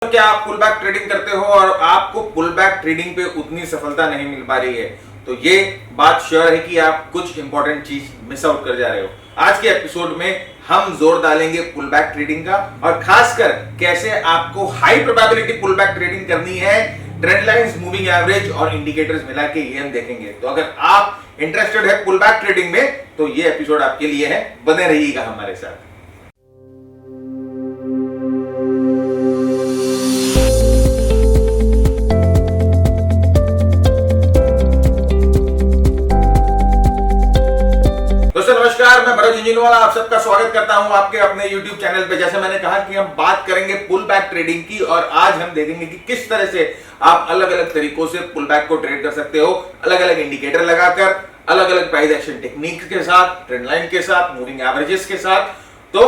क्या आप पुल back trading करते हो और आपको पुल बैक ट्रेडिंग पे उतनी सफलता नहीं मिल पा रही है, तो ये बात श्योर है कि आप कुछ इंपॉर्टेंट चीज मिस आउट कर जा रहे हो। आज के एपिसोड में हम जोर डालेंगे पुल बैक ट्रेडिंग का और खासकर कैसे आपको high probability pull back trading करनी है। ट्रेंड लाइंस, मूविंग एवरेज और इंडिकेटर्स मिला के ये हम देखेंगे। तो अगर आप इंटरेस्टेड है पुल बैक ट्रेडिंग में तो ये एपिसोड आपके लिए है, बने रहिएगा हमारे साथ। नमस्कार, मैं भरत झुंझुनवाला आप सबका स्वागत करता हूं आपके अपने YouTube चैनल पे। जैसे मैंने कहा कि हम बात करेंगे पुल बैक ट्रेडिंग की और आज हम देखेंगे कि किस तरह से आप अलग अलग तरीकों से पुल बैक को ट्रेड कर सकते हो, अलग अलग इंडिकेटर लगाकर, अलग अलग प्राइस एक्शन टेक्निक्स के साथ, ट्रेंड लाइन के साथ, मूविंग एवरेजेस के साथ। तो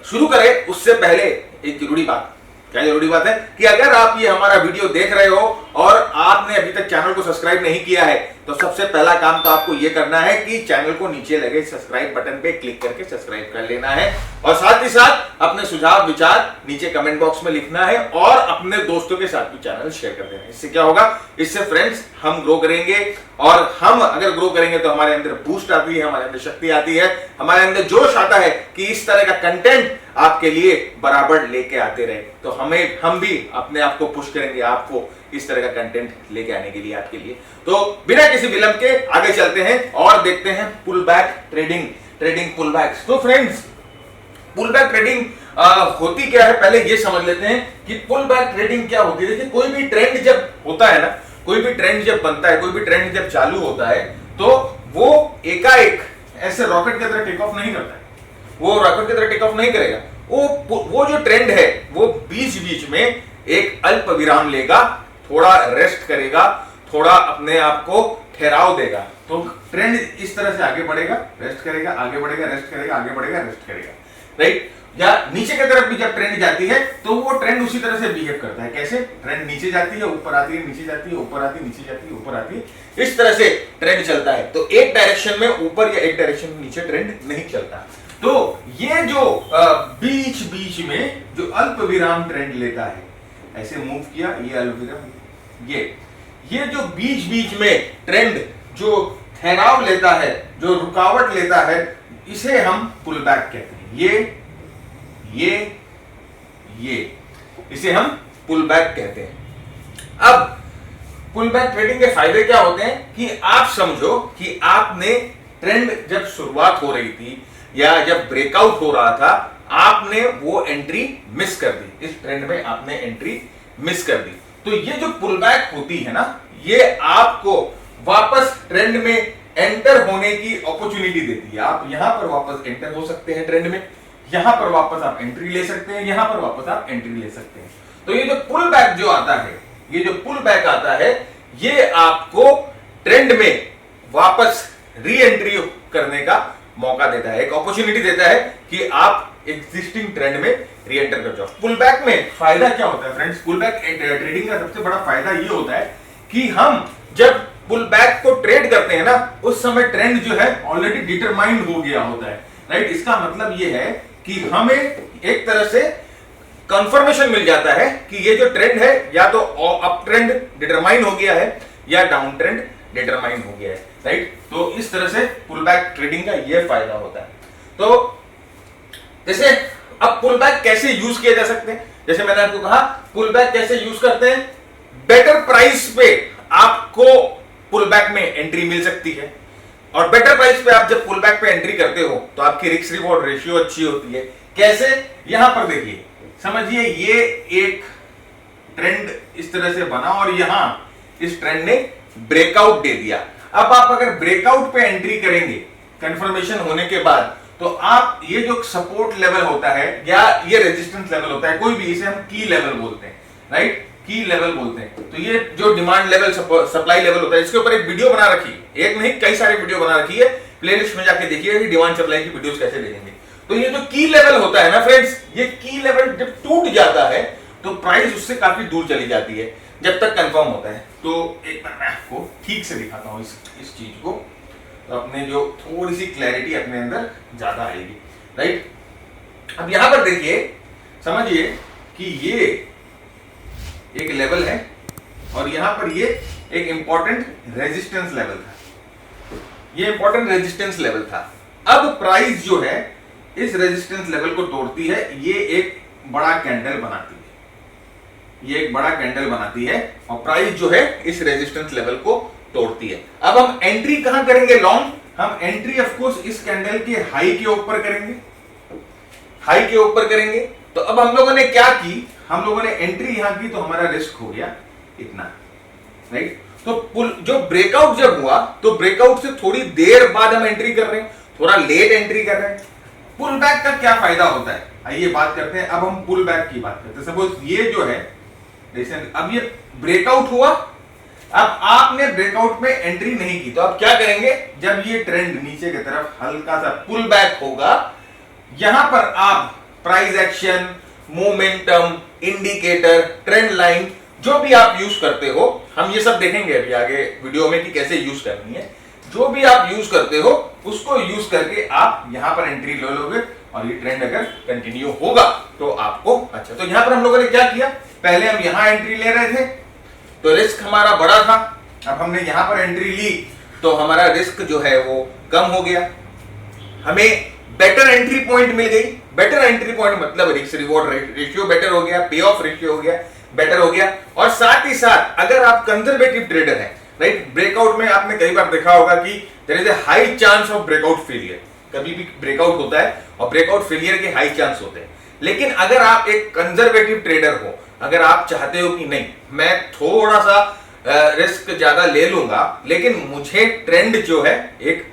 शुरू करें उससे पहले एक जरूरी बात। क्या जरूरी बात है कि अगर आप ये हमारा वीडियो देख रहे हो और आपने अभी तक चैनल को सब्सक्राइब नहीं किया है तो सबसे पहला काम तो आपको ये करना है कि चैनल को नीचे लगे सब्सक्राइब बटन पे क्लिक करके सब्सक्राइब कर लेना है और साथ ही साथ अपने सुझाव विचार नीचे कमेंट बॉक्स में लिखना है और अपने दोस्तों के साथ भी चैनल शेयर कर देना है। इससे क्या होगा, इससे फ्रेंड्स हम ग्रो करेंगे और हम अगर ग्रो करेंगे तो हमारे अंदर बूस्ट आती है, हमारे अंदर शक्ति आती है, हमारे अंदर जोश आता है कि इस तरह का कंटेंट आपके लिए बराबर लेके आते रहे। तो हम भी अपने आप को पुश करेंगे आपको इस तरह का कंटेंट लेके आने के लिए आपके लिए। तो बिना किसी विलंब के आगे चलते हैं और देखते हैं पुल बैक ट्रेडिंग पुल बैक्स। तो फ्रेंड्स, पुल बैक ट्रेडिंग होती क्या है, पहले ये समझ लेते हैं कि पुल बैक ट्रेडिंग क्या होती है। देखिए, कोई भी ट्रेंड जब होता है ना, कोई भी ट्रेंड जब बनता है, कोई भी ट्रेंड जब चालू होता है तो वो एकाएक ऐसे रॉकेट की तरह टेक ऑफ नहीं करता है। वो रॉकेट की तरह टेक ऑफ नहीं करेगा। वो जो ट्रेंड है वो बीच बीच में एक अल्प विराम लेगा, थोड़ा रेस्ट करेगा, थोड़ा अपने आप को ठहराव देगा। तो ट्रेंड इस तरह से आगे बढ़ेगा, रेस्ट करेगा, आगे बढ़ेगा, रेस्ट करेगा, आगे बढ़ेगा, रेस्ट करेगा, राइट। या नीचे की तरफ भी जब ट्रेंड जाती है तो वो ट्रेंड उसी तरह से बिहेव करता है। कैसे? ट्रेंड नीचे जाती है, ऊपर आती है, नीचे जाती है, ऊपर आती है, नीचे जाती है, ऊपर आती है, इस तरह से ट्रेंड चलता है। तो एक डायरेक्शन में ऊपर या एक डायरेक्शन में नीचे ट्रेंड नहीं चलता। तो ये जो बीच बीच में जो अल्प विराम ट्रेंड लेता है, ऐसे मूव किया, ये अल्प विराम, ये जो बीच बीच में ट्रेंड जो ठहराव लेता है, जो रुकावट लेता है, इसे हम पुल बैक कहते हैं। ये इसे हम पुल बैक कहते हैं। अब पुल बैक ट्रेडिंग के फायदे क्या होते हैं कि आप समझो कि आपने ट्रेंड जब शुरुआत हो रही थी या जब ब्रेकआउट हो रहा था, आपने वो एंट्री मिस कर दी, इस ट्रेंड में आपने एंट्री मिस कर दी। तो ये जो पुल बैक होती है ना, ये आपको वापस ट्रेंड में एंटर होने की अपॉर्चुनिटी देती है। आप यहां पर वापस एंटर हो सकते हैं ट्रेंड में, यहां पर वापस आप एंट्री ले सकते हैं, यहां पर वापस आप एंट्री ले सकते हैं। तो ये जो पुल बैक जो आता है, ये जो पुल बैक आता है, ये आपको ट्रेंड में वापस री एंट्री करने का मौका देता है, एक अपॉर्चुनिटी देता है कि आप एग्जिस्टिंग ट्रेंड में री एंटर कर जाओ। पुल बैक में फायदा क्या होता है फ्रेंड्स? पुल बैक ट्रेडिंग का सबसे बड़ा फायदा ये होता है कि हम जब पुल बैक को ट्रेड करते हैं ना, उस समय ट्रेंड जो है ऑलरेडी डिटरमाइंड हो गया होता है, राइट। इसका मतलब ये है कि हमें एक तरह से कंफर्मेशन मिल जाता है कि ये जो ट्रेंड है या तो अप ट्रेंड डिटरमाइन हो गया है या डाउन ट्रेंड डिटरमाइन हो गया है, राइट। तो इस तरह से पुल बैक ट्रेडिंग का ये फायदा होता है। तो जैसे अब पुल बैक कैसे यूज किए जा सकते हैं, जैसे मैंने आपको कहा पुल बैक कैसे यूज करते हैं। बेटर प्राइस पे आपको पुल बैक में एंट्री मिल सकती है और बेटर प्राइस पे आप जब पुल बैक पे एंट्री करते हो तो आपकी रिस्क रिवॉर्ड रेशियो अच्छी होती है। कैसे? यहां पर देखिए, समझिए ये एक ट्रेंड इस तरह से बना और यहां इस ट्रेंड ने ब्रेकआउट दे दिया। अब आप अगर ब्रेकआउट पे एंट्री करेंगे कंफर्मेशन होने के बाद, तो आप ये जो सपोर्ट लेवल होता है या ये रेजिस्टेंस लेवल होता है, कोई भी, इसे हम की लेवल बोलते हैं, राइट, की लेवल बोलते हैं। तो ये जो डिमांड लेवल सप्लाई लेवल होता है, इसके ऊपर एक वीडियो बना रखी है, एक नहीं कई सारे वीडियो बना रखी है, प्लेलिस्ट में जाके देखिए कि डिमांड सप्लाई की वीडियोस कैसे देखेंगे। तो ये जो की लेवल होता है ना फ्रेंड्स, ये की लेवल जब टूट जाता है तो प्राइस उससे काफी दूर चली जाती है जब तक कंफर्म होता है। तो एक बार मैं आपको ठीक से दिखाता हूं इस चीज को, तो अपने जो थोड़ी सी क्लैरिटी अपने अंदर ज्यादा आएगी, राइट। अब यहां पर देखिए, समझिए कि एक लेवल है और यहां पर ये एक इंपॉर्टेंट रेजिस्टेंस लेवल था, ये इंपॉर्टेंट रेजिस्टेंस लेवल था। अब प्राइस जो है इस रेजिस्टेंस लेवल को तोड़ती है, ये एक बड़ा कैंडल बनाती है, ये एक बड़ा कैंडल बनाती है और प्राइस जो है इस रेजिस्टेंस लेवल को तोड़ती है। अब हम एंट्री कहां करेंगे लॉन्ग? हम एंट्री ऑफ कोर्स इस कैंडल के हाई के ऊपर करेंगे, हाई के ऊपर करेंगे। तो अब हम लोगों ने क्या की, हम लोगों ने एंट्री यहां की तो हमारा रिस्क हो गया इतना, राइट। तो पुल जो ब्रेकआउट जब हुआ तो ब्रेकआउट से थोड़ी देर बाद हम एंट्री कर रहे हैं, थोड़ा लेट एंट्री कर रहे हैं। पुल बैक का क्या फायदा होता है, आइए बात करते हैं। अब हम पुल बैक की बात करते हैं। सपोज ये जो है अब ये ब्रेकआउट हुआ, अब आपने ब्रेकआउट में एंट्री नहीं की तो आप क्या करेंगे, जब ये ट्रेंड नीचे की तरफ हल्का सा पुल बैक होगा, यहां पर आप price action, momentum, indicator, trend line जो भी आप यूज करते हो, हम ये सब देखेंगे अभी आगे वीडियो में कि कैसे यूज करनी है। जो भी आप यूज करते हो उसको यूज करके आप यहां पर एंट्री ले लोगे और ये ट्रेंड अगर कंटिन्यू होगा तो आपको अच्छा। तो यहां पर हम लोगों ने क्या किया, पहले हम यहां एंट्री ले रहे थे तो रिस्क हमारा बड़ा था, अब हमने यहां पर एंट्री ली तो हमारा रिस्क जो है वो कम हो गया, हमें बेटर एंट्री पॉइंट मिल गई। बेटर एंट्री पॉइंट मतलब रिस्क रिवॉर्ड रेशियो बेटर हो गया, पे ऑफ रेशियो हो गया, बेटर हो गया। और साथ ही साथ अगर आप कंजर्वेटिव ट्रेडर हैं, राइट, ब्रेकआउट में आपने कई बार देखा होगा कि there is a high chance of breakout failure, कभी भी ब्रेकआउट होता है और ब्रेकआउट फेलियर के हाई चांस होते हैं। लेकिन अगर आप एक कंजर्वेटिव ट्रेडर हो, अगर आप चाहते हो कि नहीं मैं थोड़ा सा रिस्क ज्यादा ले लूंगा लेकिन मुझे ट्रेंड जो है एक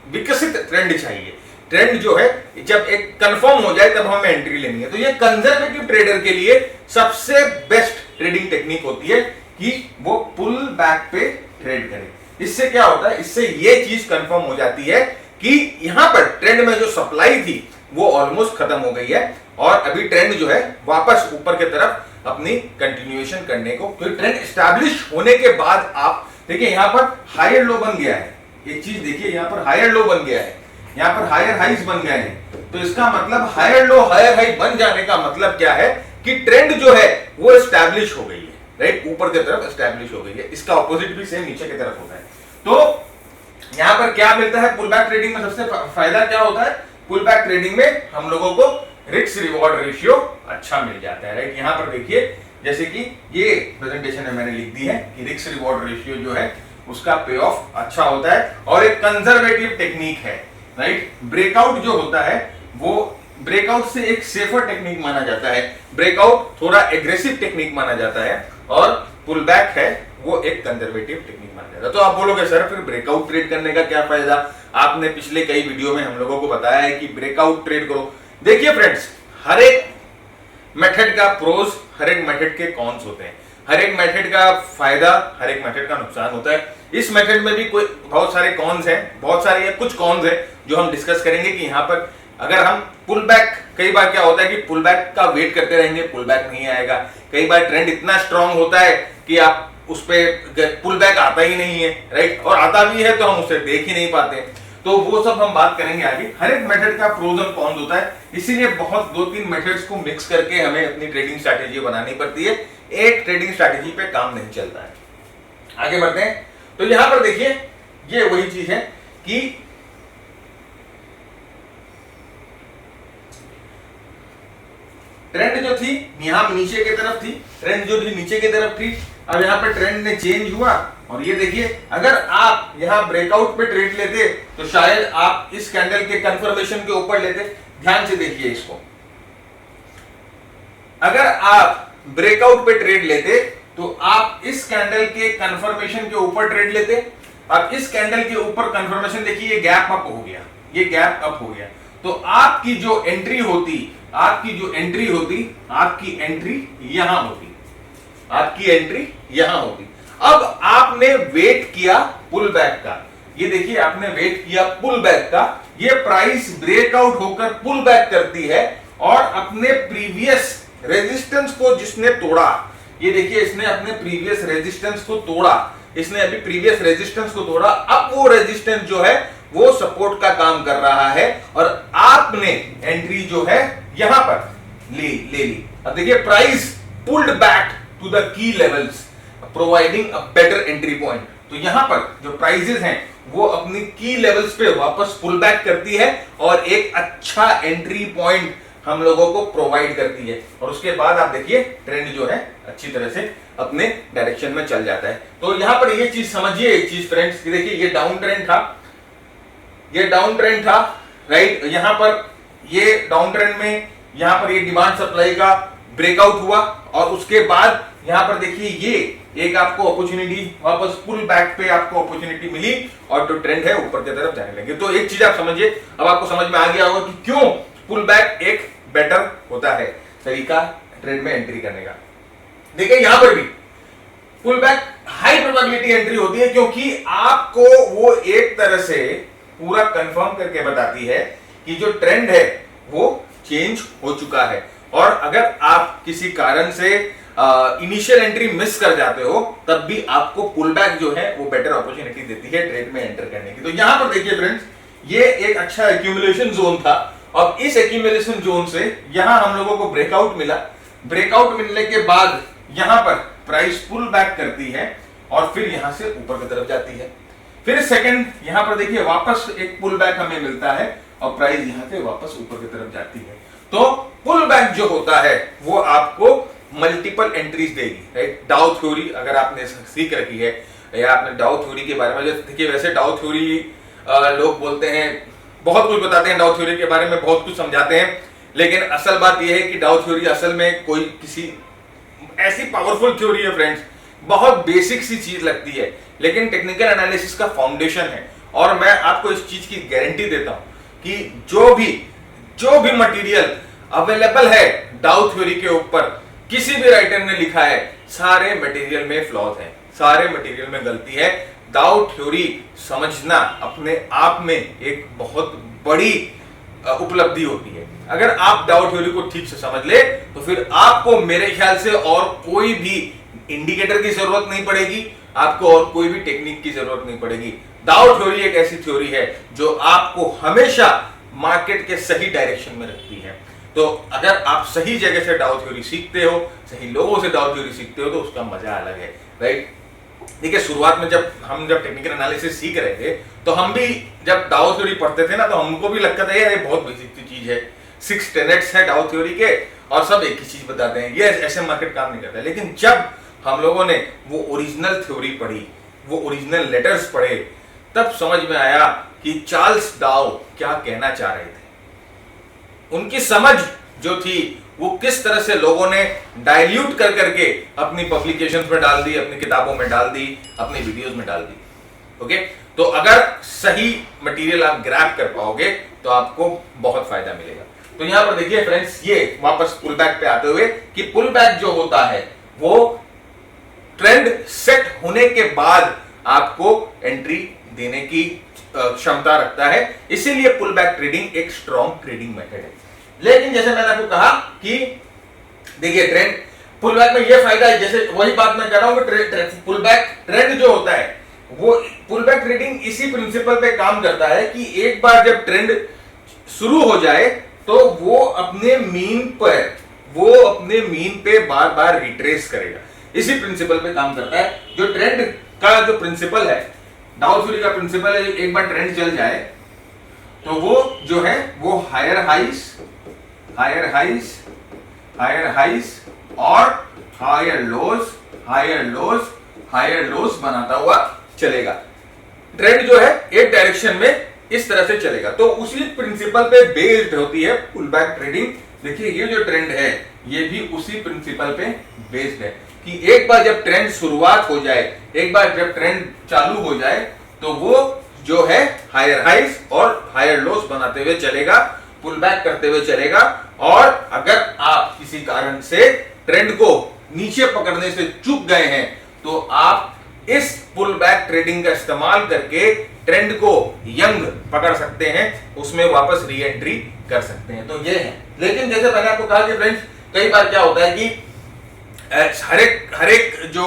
विकसित ट्रेंड चाहिए, ट्रेंड जो है जब एक कंफर्म हो जाए तब हमें एंट्री लेनी है, तो ये कंजर्वेटिव ट्रेडर के लिए सबसे बेस्ट ट्रेडिंग टेक्निक होती है कि वो पुल बैक पे ट्रेड करे। इससे क्या होता है, इससे ये चीज कंफर्म हो जाती है कि यहां पर ट्रेंड में जो सप्लाई थी वो ऑलमोस्ट खत्म हो गई है और अभी ट्रेंड जो है वापस ऊपर की तरफ अपनी कंटिन्यूएशन करने को, क्योंकि ट्रेंड एस्टैब्लिश होने के बाद आप देखिए यहां पर हायर लो बन गया है, एक चीज देखिए यहां पर हायर लो बन गया है, यहां पर हायर हाइज बन गए हैं, तो इसका मतलब हायर लो हायर हाई बन जाने का मतलब क्या है कि ट्रेंड जो है वो एस्टैब्लिश हो गई है, राइट, ऊपर की तरफ एस्टैब्लिश हो गई है। इसका ऑपोजिट भी सेम नीचे की तरफ होता है। तो यहां पर क्या मिलता है, पुल बैक ट्रेडिंग में सबसे फायदा क्या होता है, पुल बैक ट्रेडिंग में हम लोगों को रिस्क रिवॉर्ड रेशियो अच्छा मिल जाता है, राइट। यहां पर देखिए जैसे कि ये प्रेजेंटेशन में मैंने लिख दी है कि रिस्क रिवॉर्ड रेशियो जो है उसका पे ऑफ अच्छा होता है और एक कंजर्वेटिव टेक्निक है, राइट। ब्रेकआउट जो होता है वो ब्रेकआउट से एक सेफर टेक्निक माना जाता है, ब्रेकआउट थोड़ा एग्रेसिव टेक्निक माना जाता है और पुल बैक है वो एक कंजर्वेटिव टेक्निक माना जाता है। तो आप बोलोगे सर फिर ब्रेकआउट ट्रेड करने का क्या फायदा, आपने पिछले कई वीडियो में हम लोगों को बताया है कि ब्रेकआउट ट्रेड करो। देखिए फ्रेंड्स, हर एक मेथड का प्रोज, हर एक मेथड के कॉन्स होते हैं, हर एक मेथड का फायदा, हर एक मेथड का नुकसान होता है। इस मेथड में भी कोई बहुत सारे कॉन्स हैं, बहुत सारे कुछ कॉन्स हैं जो हम डिस्कस करेंगे कि यहाँ पर अगर हम पुल बैक, कई बार क्या होता है कि पुल बैक का वेट करते रहेंगे, पुल बैक नहीं आएगा, कई बार ट्रेंड इतना स्ट्रांग होता है कि आप उस पर पुल बैक आता ही नहीं है, राइट, और आता भी है तो हम उसे देख ही नहीं पाते। तो वो सब हम बात करेंगे आगे। हर एक मेथड का प्रोज और कॉन्स होता है, इसीलिए बहुत 2-3 मेथड्स को मिक्स करके हमें अपनी ट्रेडिंग स्ट्रैटेजी बनानी पड़ती है, एक ट्रेडिंग स्ट्रैटेजी पे काम नहीं चलता है। आगे बढ़ते हैं। तो यहां पर देखिए ये वही चीज है कि ट्रेंड जो थी यहां नीचे की तरफ थी, ट्रेंड जो थी नीचे की तरफ थी, अब यहां पर ट्रेंड ने चेंज हुआ और ये देखिए अगर आप यहां ब्रेकआउट पे ट्रेड लेते तो शायद आप इस कैंडल के कंफर्मेशन के ऊपर लेते। ध्यान से देखिए इसको, अगर आप ब्रेकआउट पे ट्रेड लेते तो आप इस कैंडल के कंफर्मेशन के ऊपर ट्रेड लेते, अब इस कैंडल के ऊपर कंफर्मेशन देखिए ये गैप अप हो गया, ये गैप अप हो गया, तो आपकी जो एंट्री होती, आपकी एंट्री यहां होती, आपकी एंट्री यहां होती। अब आपने वेट किया पुल बैक का, ये देखिए आपने वेट किया पुल बैक का, ये प्राइस ब्रेकआउट होकर पुल बैक करती है और अपने प्रीवियस रेजिस्टेंस को जिसने तोड़ा, ये देखिए इसने अपने प्रीवियस रेजिस्टेंस को तोड़ा, इसने अभी प्रीवियस रेजिस्टेंस को तोड़ा, अब वो रेजिस्टेंस जो है वो सपोर्ट का काम कर रहा है और आपने एंट्री जो है यहां पर ले ली। अब देखिए price pulled back to the key levels providing a better entry point. तो यहां पर जो प्राइजेस हैं वो अपनी की लेवल्स पे वापस पुल बैक करती है और एक अच्छा एंट्री पॉइंट हम लोगों को प्रोवाइड करती है, और उसके बाद आप देखिए ट्रेंड जो है अच्छी तरह से अपने डायरेक्शन में चल जाता है। तो यहां पर ये चीज समझिए, एक चीज फ्रेंड्स, देखिए ये डाउन ट्रेंड था, ये डाउन ट्रेंड था, राइट। यहां पर ये डाउन ट्रेंड में यहां पर ये डिमांड सप्लाई का ब्रेकआउट हुआ, और उसके बाद यहां पर देखिए ये एक आपको अपॉर्चुनिटी वापस पुल बैक पे आपको अपॉर्चुनिटी मिली, और जो ट्रेंड है ऊपर की तरफ जाने लगे। तो एक चीज आप समझिए, अब आपको समझ में आ गया होगा कि क्यों पुल बैक एक बेटर होता है तरीका ट्रेड में एंट्री करने का। देखिए यहां पर भी pull back high probability entry होती है, क्योंकि आपको वो एक तरह से पूरा कंफर्म करके बताती है कि जो ट्रेंड है वो चेंज हो चुका है, और अगर आप किसी कारण से इनिशियल एंट्री मिस कर जाते हो तब भी आपको पुल बैक जो है वो बेटर अपॉर्चुनिटी देती है ट्रेड में एंटर करने की। तो यहां पर देखिए फ्रेंड्स, ये एक अच्छा एक्यूमुलेशन जोन था, और इस एक्यूमुलेशन जोन से यहां हम लोगों को ब्रेकआउट मिला। ब्रेकआउट मिलने के बाद यहां पर प्राइस पुल बैक करती है और फिर यहां से ऊपर की तरफ जाती है। फिर सेकंड यहां पर देखिए वापस एक पुल बैक हमें मिलता है और प्राइस यहां से वापस ऊपर की तरफ जाती है। तो पुल बैक जो होता है वो आपको मल्टीपल एंट्रीज देगी, राइट। डाउ थ्योरी अगर आपने सीख रखी है या आपने डाउ थ्योरी के बारे में, देखिए वैसे डाउ थ्योरी लोग बोलते हैं, बहुत कुछ बताते हैं डाउ थ्योरी के बारे में, बहुत कुछ समझाते हैं, लेकिन असल बात यह है कि डाउ थ्योरी असल में कोई किसी ऐसी पावरफुल थ्योरी है फ्रेंड्स, बहुत बेसिक सी चीज लगती है, लेकिन टेक्निकल एनालिसिस का फाउंडेशन है। और मैं आपको इस चीज की गारंटी देता हूं कि जो भी मटेरियल अवेलेबल है डाउ थ्योरी के ऊपर, किसी भी राइटर ने लिखा है, सारे मटेरियल में फ्लॉज है, सारे मटेरियल में गलती है। डाउ थ्योरी समझना अपने आप में एक बहुत बड़ी उपलब्धि होती है। अगर आप डाउ थ्योरी को ठीक से समझ ले तो फिर आपको मेरे ख्याल से और कोई भी इंडिकेटर की जरूरत नहीं पड़ेगी, आपको और कोई भी टेक्निक की जरूरत नहीं पड़ेगी। डाउ थ्योरी एक ऐसी थ्योरी है जो आपको हमेशा मार्केट के सही डायरेक्शन में रखती है। तो अगर आप सही जगह से डाउ थ्योरी सीखते हो, सही लोगों से डाउ थ्योरी सीखते हो, तो उसका मजा अलग है, राइट। देखिए शुरुआत में जब टेक्निकल एनालिसिस सीख रहे थे तो हम भी जब डाउ थ्योरी पढ़ते थे ना, तो हमको भी लगता था ये बहुत बेसिक सी चीज है, 6 टेनेट्स है डाउ थ्योरी के और सब एक ही चीज बताते हैं, ये ऐसे मार्केट काम नहीं करता। लेकिन जब हम लोगों ने वो ओरिजिनल थ्योरी पढ़ी, वो ओरिजिनल लेटर्स पढ़े, तब समझ में आया कि चार्ल्स डाउ क्या कहना चाह रहे थे। उनकी समझ जो थी वो किस तरह से लोगों ने डाइल्यूट कर करके अपनी पब्लिकेशंस में डाल दी, अपनी किताबों में डाल दी, अपनी वीडियोस में डाल दी। ओके, तो अगर सही मटेरियल आप ग्रैब कर पाओगे तो आपको बहुत फायदा मिलेगा। तो यहां पर देखिए फ्रेंड्स, ये वापस पुल बैक पे आते हुए कि पुल बैक जो होता है वो ट्रेंड सेट होने के बाद आपको एंट्री देने की क्षमता रखता है, इसीलिए पुल बैक ट्रेडिंग एक स्ट्रॉन्ग ट्रेडिंग मेथड है। लेकिन जैसे मैंने आपको कहा कि देखिए ट्रेंड पुल बैक में ये फायदा है, जैसे वही बात मैं कह रहा हूं कि पुल बैक ट्रेंड जो होता है वो पुल बैक ट्रेडिंग इसी प्रिंसिपल पे काम करता है कि एक बार जब ट्रेंड शुरू हो जाए तो वो अपने मीन पे बार बार रिट्रेस करेगा, इसी प्रिंसिपल पे काम करता है। जो ट्रेंड का जो प्रिंसिपल है, डाउ थ्योरी का प्रिंसिपल है, एक बार ट्रेंड चल जाए तो वो जो है वो हायर हाइस और हायर लोस बनाता हुआ चलेगा। ट्रेंड जो है एक डायरेक्शन में इस तरह से चलेगा, तो उसी प्रिंसिपल पे बेस्ड होती है पुल बैक ट्रेडिंग। देखिए ये जो ट्रेंड है ये भी उसी प्रिंसिपल पे बेस्ड है कि एक बार जब ट्रेंड शुरुआत हो जाए, एक बार जब ट्रेंड चालू हो जाए तो वो जो है हायर हाइस और हायर लोस बनाते हुए चलेगा, पुल बैक करते हुए चलेगा। और अगर आप किसी कारण से ट्रेंड को नीचे पकड़ने से चूक गए हैं तो आप इस पुल बैक ट्रेडिंग का इस्तेमाल करके ट्रेंड को यंग पकड़ सकते हैं, उसमें वापस री एंट्री कर सकते हैं। तो ये है। लेकिन जैसे मैंने आपको कहा कि फ्रेंड्स कई बार क्या होता है कि हर एक जो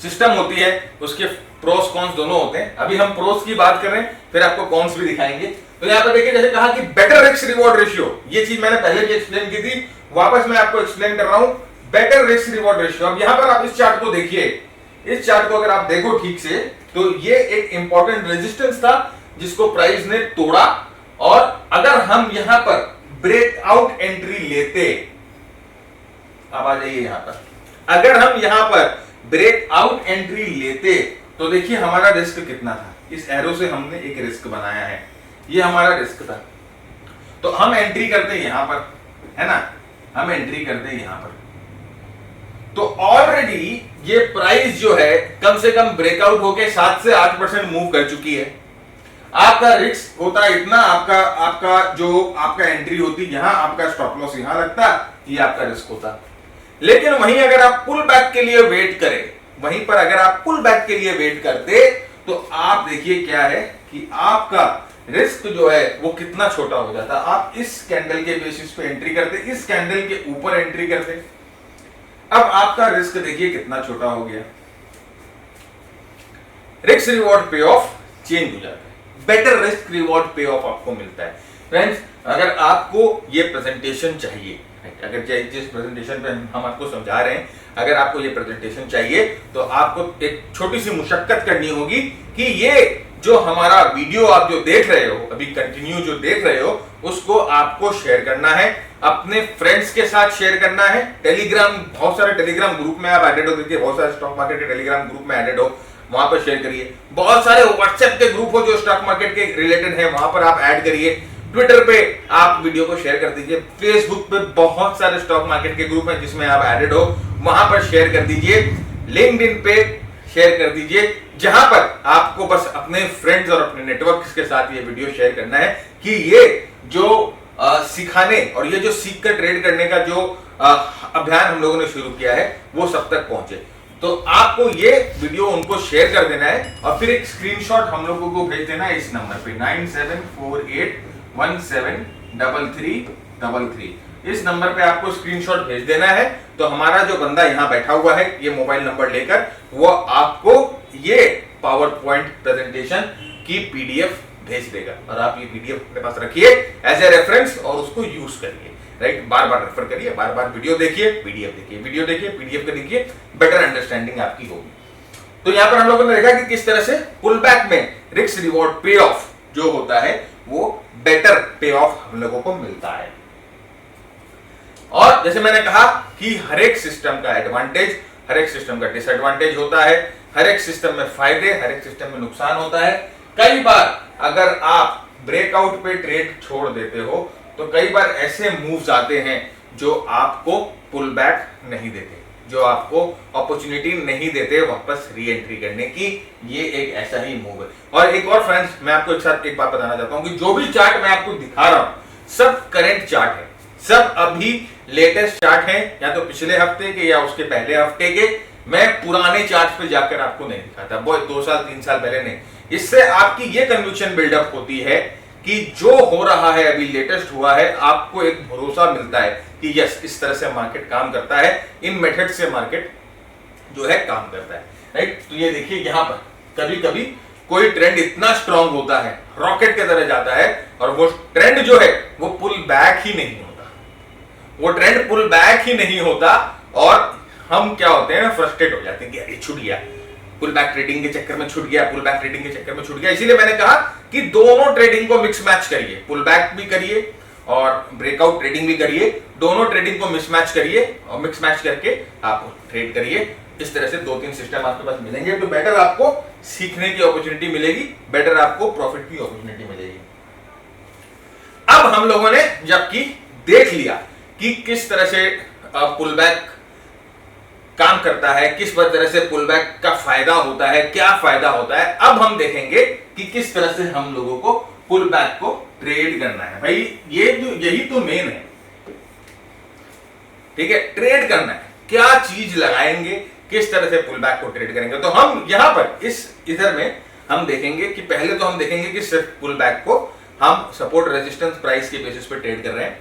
सिस्टम होती है उसके प्रोस कॉन्स दोनों होते हैं। अभी हम प्रोस की बात कर रहे हैं, फिर आपको कॉन्स भी दिखाएंगे। तो यहाँ पर देखिए जैसे कहा कि बेटर रिस्क रिवॉर्ड रेशियो, ये चीज मैंने पहले भी एक्सप्लेन की थी, वापस मैं आपको एक्सप्लेन कर रहा हूं। Better risk reward ratio. अब यहां पर आप इस चार्ट को देखिए, इस चार्ट को अगर आप देखो ठीक से तो ये एक इंपॉर्टेंट रेजिस्टेंस था जिसको प्राइस ने तोड़ा, और अगर हम यहां पर ब्रेकआउट एंट्री लेते, अब आ जाइए यहां पर, अगर हम यहां पर ब्रेकआउट एंट्री लेते तो देखिए हमारा रिस्क कितना था। इस एरो से हमने एक रिस्क बनाया है, ये हमारा रिस्क था। तो हम एंट्री करते यहां पर, है ना, हम एंट्री करते यहां पर, तो ऑलरेडी ये प्राइस जो है कम से कम ब्रेकआउट होके 7 से 8% मूव कर चुकी है। आपका रिस्क होता इतना, आपका जो आपका एंट्री होती यहां, आपका स्टॉप लॉस यहां लगता, ये आपका रिस्क होता। लेकिन वहीं अगर आप पुल बैक के लिए वेट करें, वहीं पर अगर आप पुल बैक के लिए वेट करते तो आप देखिए क्या है कि आपका रिस्क जो है वो कितना छोटा हो जाता। आप इस कैंडल के बेसिस पे एंट्री करते, इस कैंडल के ऊपर एंट्री करते, अब आपका रिस्क देखिए कितना छोटा हो गया। रिस्क रिवॉर्ड पे ऑफ चेंज हो जाता है, बेटर रिस्क रिवॉर्ड पे ऑफ आपको मिलता है। फ्रेंड्स, अगर आपको ये प्रेजेंटेशन चाहिए, अगर जिस प्रेजेंटेशन पे हम आपको समझा रहे हैं, अगर आपको ये प्रेजेंटेशन चाहिए तो आपको एक छोटी सी मुशक्कत करनी होगी कि ये जो हमारा वीडियो आप जो देख रहे हो, अभी कंटिन्यू जो देख रहे हो, उसको आपको शेयर करना है, अपने फ्रेंड्स के साथ शेयर करना है। टेलीग्राम, बहुत सारे टेलीग्राम ग्रुप में आप एडेड हो, देखिए बहुत सारे स्टॉक मार्केट के टेलीग्राम ग्रुप में एडेड हो, वहां पर शेयर करिए। बहुत सारे व्हाट्सएप के ग्रुप हो जो स्टॉक मार्केट के रिलेटेड है, वहां पर आप ऐड करिए। ट्विटर पे आप वीडियो को शेयर कर दीजिए। फेसबुक पे बहुत सारे स्टॉक मार्केट के ग्रुप हैं जिसमें आप एडेड हो, वहां पर शेयर कर दीजिए। लिंक्डइन पे शेयर कर दीजिए, जहां पर आपको बस अपने फ्रेंड्स और अपने नेटवर्क के साथ ये वीडियो शेयर करना है कि ये जो सिखाने और ये जो सीख कर ट्रेड करने का जो अभियान हम लोगों ने शुरू किया है वो सब तक पहुंचे। तो आपको ये वीडियो उनको शेयर कर देना है और फिर एक स्क्रीनशॉट हम लोगों को भेज देना है इस नंबर पे 9748173333। इस नंबर पे आपको स्क्रीनशॉट भेज देना है, तो हमारा जो बंदा यहाँ बैठा हुआ है ये मोबाइल नंबर लेकर, वो आपको ये पावर पॉइंट प्रेजेंटेशन की पीडीएफ भेज देगा और आप ये पीडीएफ अपने पास रखिए एज ए रेफरेंस और उसको यूज करिए। राइट, बार बार रेफर करिए, बार बार वीडियो देखिए, पीडीएफ देखिए, वीडियो देखिए, पीडीएफ को देखिए, बेटर अंडरस्टैंडिंग आपकी होगी। तो यहाँ पर हम लोगों ने देखा कि किस तरह से पुल बैक में रिस्क रिवॉर्ड पे ऑफ जो होता है वो बेटर पे ऑफ हम लोगों को मिलता है। और जैसे मैंने कहा कि हर एक सिस्टम का एडवांटेज, हर एक सिस्टम का डिसएडवांटेज होता है, हर एक सिस्टम में फायदे, हर एक सिस्टम में नुकसान होता है। कई बार अगर आप ब्रेकआउट पे ट्रेड छोड़ देते हो तो कई बार ऐसे मूव्स आते हैं जो आपको पुल बैक नहीं देते, जो आपको अपॉर्चुनिटी नहीं देते वापस री एंट्री करने की। ये एक ऐसा ही मूव है। और एक और फ्रेंड्स, मैं आपको एक साथ एक बात बताना चाहता हूं कि जो भी चार्ट मैं आपको दिखा रहा हूं सब करंट चार्ट है, सब अभी लेटेस्ट चार्ट है, या तो पिछले हफ्ते के या उसके पहले हफ्ते के। मैं पुराने चार्ट पे जाकर आपको नहीं दिखाता, वो 2 साल 3 साल पहले नहीं। इससे आपकी ये कन्विक्शन बिल्डअप होती है कि जो हो रहा है अभी लेटेस्ट हुआ है, आपको एक भरोसा मिलता है कि यस इस तरह से मार्केट काम करता है, इन मेथड से मार्केट जो है काम करता है। राइट, तो ये देखिए यहां पर कभी कभी कोई ट्रेंड इतना स्ट्रांग होता है, रॉकेट की तरह जाता है, और वो ट्रेंड जो है वो पुल बैक ही नहीं होता, वो ट्रेंड पुल बैक ही नहीं होता, और हम क्या होते हैं, फ्रस्ट्रेट हो जाते हैं कि अरे छूट गया, पुल बैक ट्रेडिंग के चक्कर में छूट गया, पुल बैक ट्रेडिंग के चक्कर में छूट गया। इसीलिए मैंने कहा कि दोनों ट्रेडिंग को मिक्स मैच करिए, पुल बैक भी करिए और ब्रेकआउट ट्रेडिंग भी करिए, दोनों ट्रेडिंग को मिक्स मैच करिए और मिक्स मैच करके आप ट्रेड करिए। इस तरह से 2-3 सिस्टम आपके पास मिलेंगे तो बेटर आपको सीखने की अपॉर्चुनिटी मिलेगी, बेटर आपको प्रॉफिट की अपॉर्चुनिटी मिलेगी। अब हम लोगों ने जबकि देख लिया कि किस तरह से पुल बैक काम करता है, किस तरह से पुल बैक का फायदा होता है, क्या फायदा होता है, अब हम देखेंगे कि किस तरह से हम लोगों को पुल बैक को ट्रेड करना है। भाई यही तो मेन है, ठीक है, ट्रेड करना है, क्या चीज लगाएंगे, किस तरह से पुल बैक को ट्रेड करेंगे। तो हम यहां पर इधर में हम देखेंगे कि पहले तो हम देखेंगे कि सिर्फ पुल बैक को हम सपोर्ट रेजिस्टेंस प्राइस के बेसिस पे ट्रेड कर रहे हैं।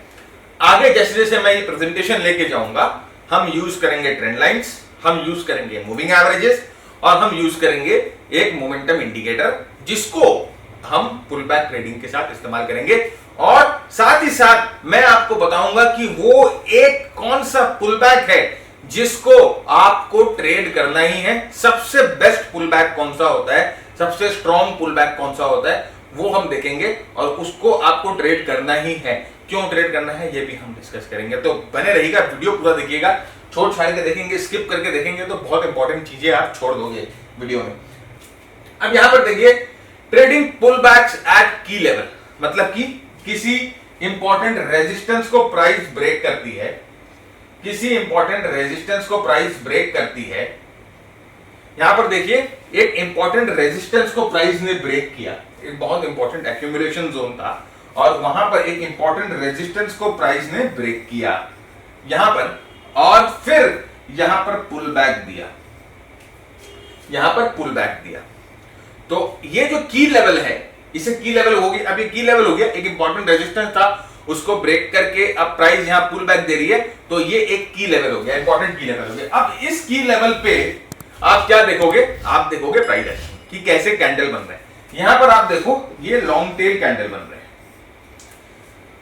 आगे जैसे जैसे मैं ये प्रेजेंटेशन लेके जाऊंगा, हम यूज करेंगे ट्रेंड लाइंस, हम यूज करेंगे मूविंग एवरेजेस, और हम यूज करेंगे एक मोमेंटम इंडिकेटर, जिसको हम पुल बैक ट्रेडिंग के साथ इस्तेमाल करेंगे। और साथ ही साथ मैं आपको बताऊंगा कि वो एक कौन सा पुल बैक है जिसको आपको ट्रेड करना ही है। सबसे बेस्ट पुल बैक कौन सा होता है, सबसे स्ट्रॉन्ग पुल बैक कौन सा होता है, वो हम देखेंगे और उसको आपको ट्रेड करना ही है। क्यों ट्रेड करना है ये भी हम डिस्कस करेंगे, तो बने रहिएगा, वीडियो पूरा देखिएगा। छोड़ छाड़ के देखेंगे, स्किप करके देखेंगे तो बहुत इंपॉर्टेंट चीजें आप छोड़ दोगे वीडियो में। अब यहां पर देखिए, ट्रेडिंग पुल बैक्स एट की लेवल, मतलब कि किसी इंपॉर्टेंट रेजिस्टेंस को प्राइस ब्रेक करती है, किसी इंपॉर्टेंट रेजिस्टेंस को प्राइस ब्रेक करती है। यहां पर देखिए, एक इंपॉर्टेंट रेजिस्टेंस को प्राइस ने ब्रेक किया, एक बहुत इंपॉर्टेंट एक्यूमुलेशन जोन था और वहां पर एक इंपॉर्टेंट रेजिस्टेंस को प्राइस ने ब्रेक किया यहां पर, और फिर यहां पर पुल बैक दिया, यहां पर पुल बैक दिया। तो ये जो की लेवल है, इसे की लेवल होगी। अब ये की लेवल हो गया, एक इंपॉर्टेंट रेजिस्टेंस था उसको ब्रेक करके अब प्राइस यहां पुल बैक दे रही है, तो ये एक की लेवल हो गया, इंपॉर्टेंट की लेवल हो गया। अब इस की लेवल पे आप क्या देखोगे, आप देखोगे प्राइस एक्शन कि कैसे कैंडल बन रहे हैं। यहां पर आप देखो, ये लॉन्ग टेल कैंडल बन रहे हैं,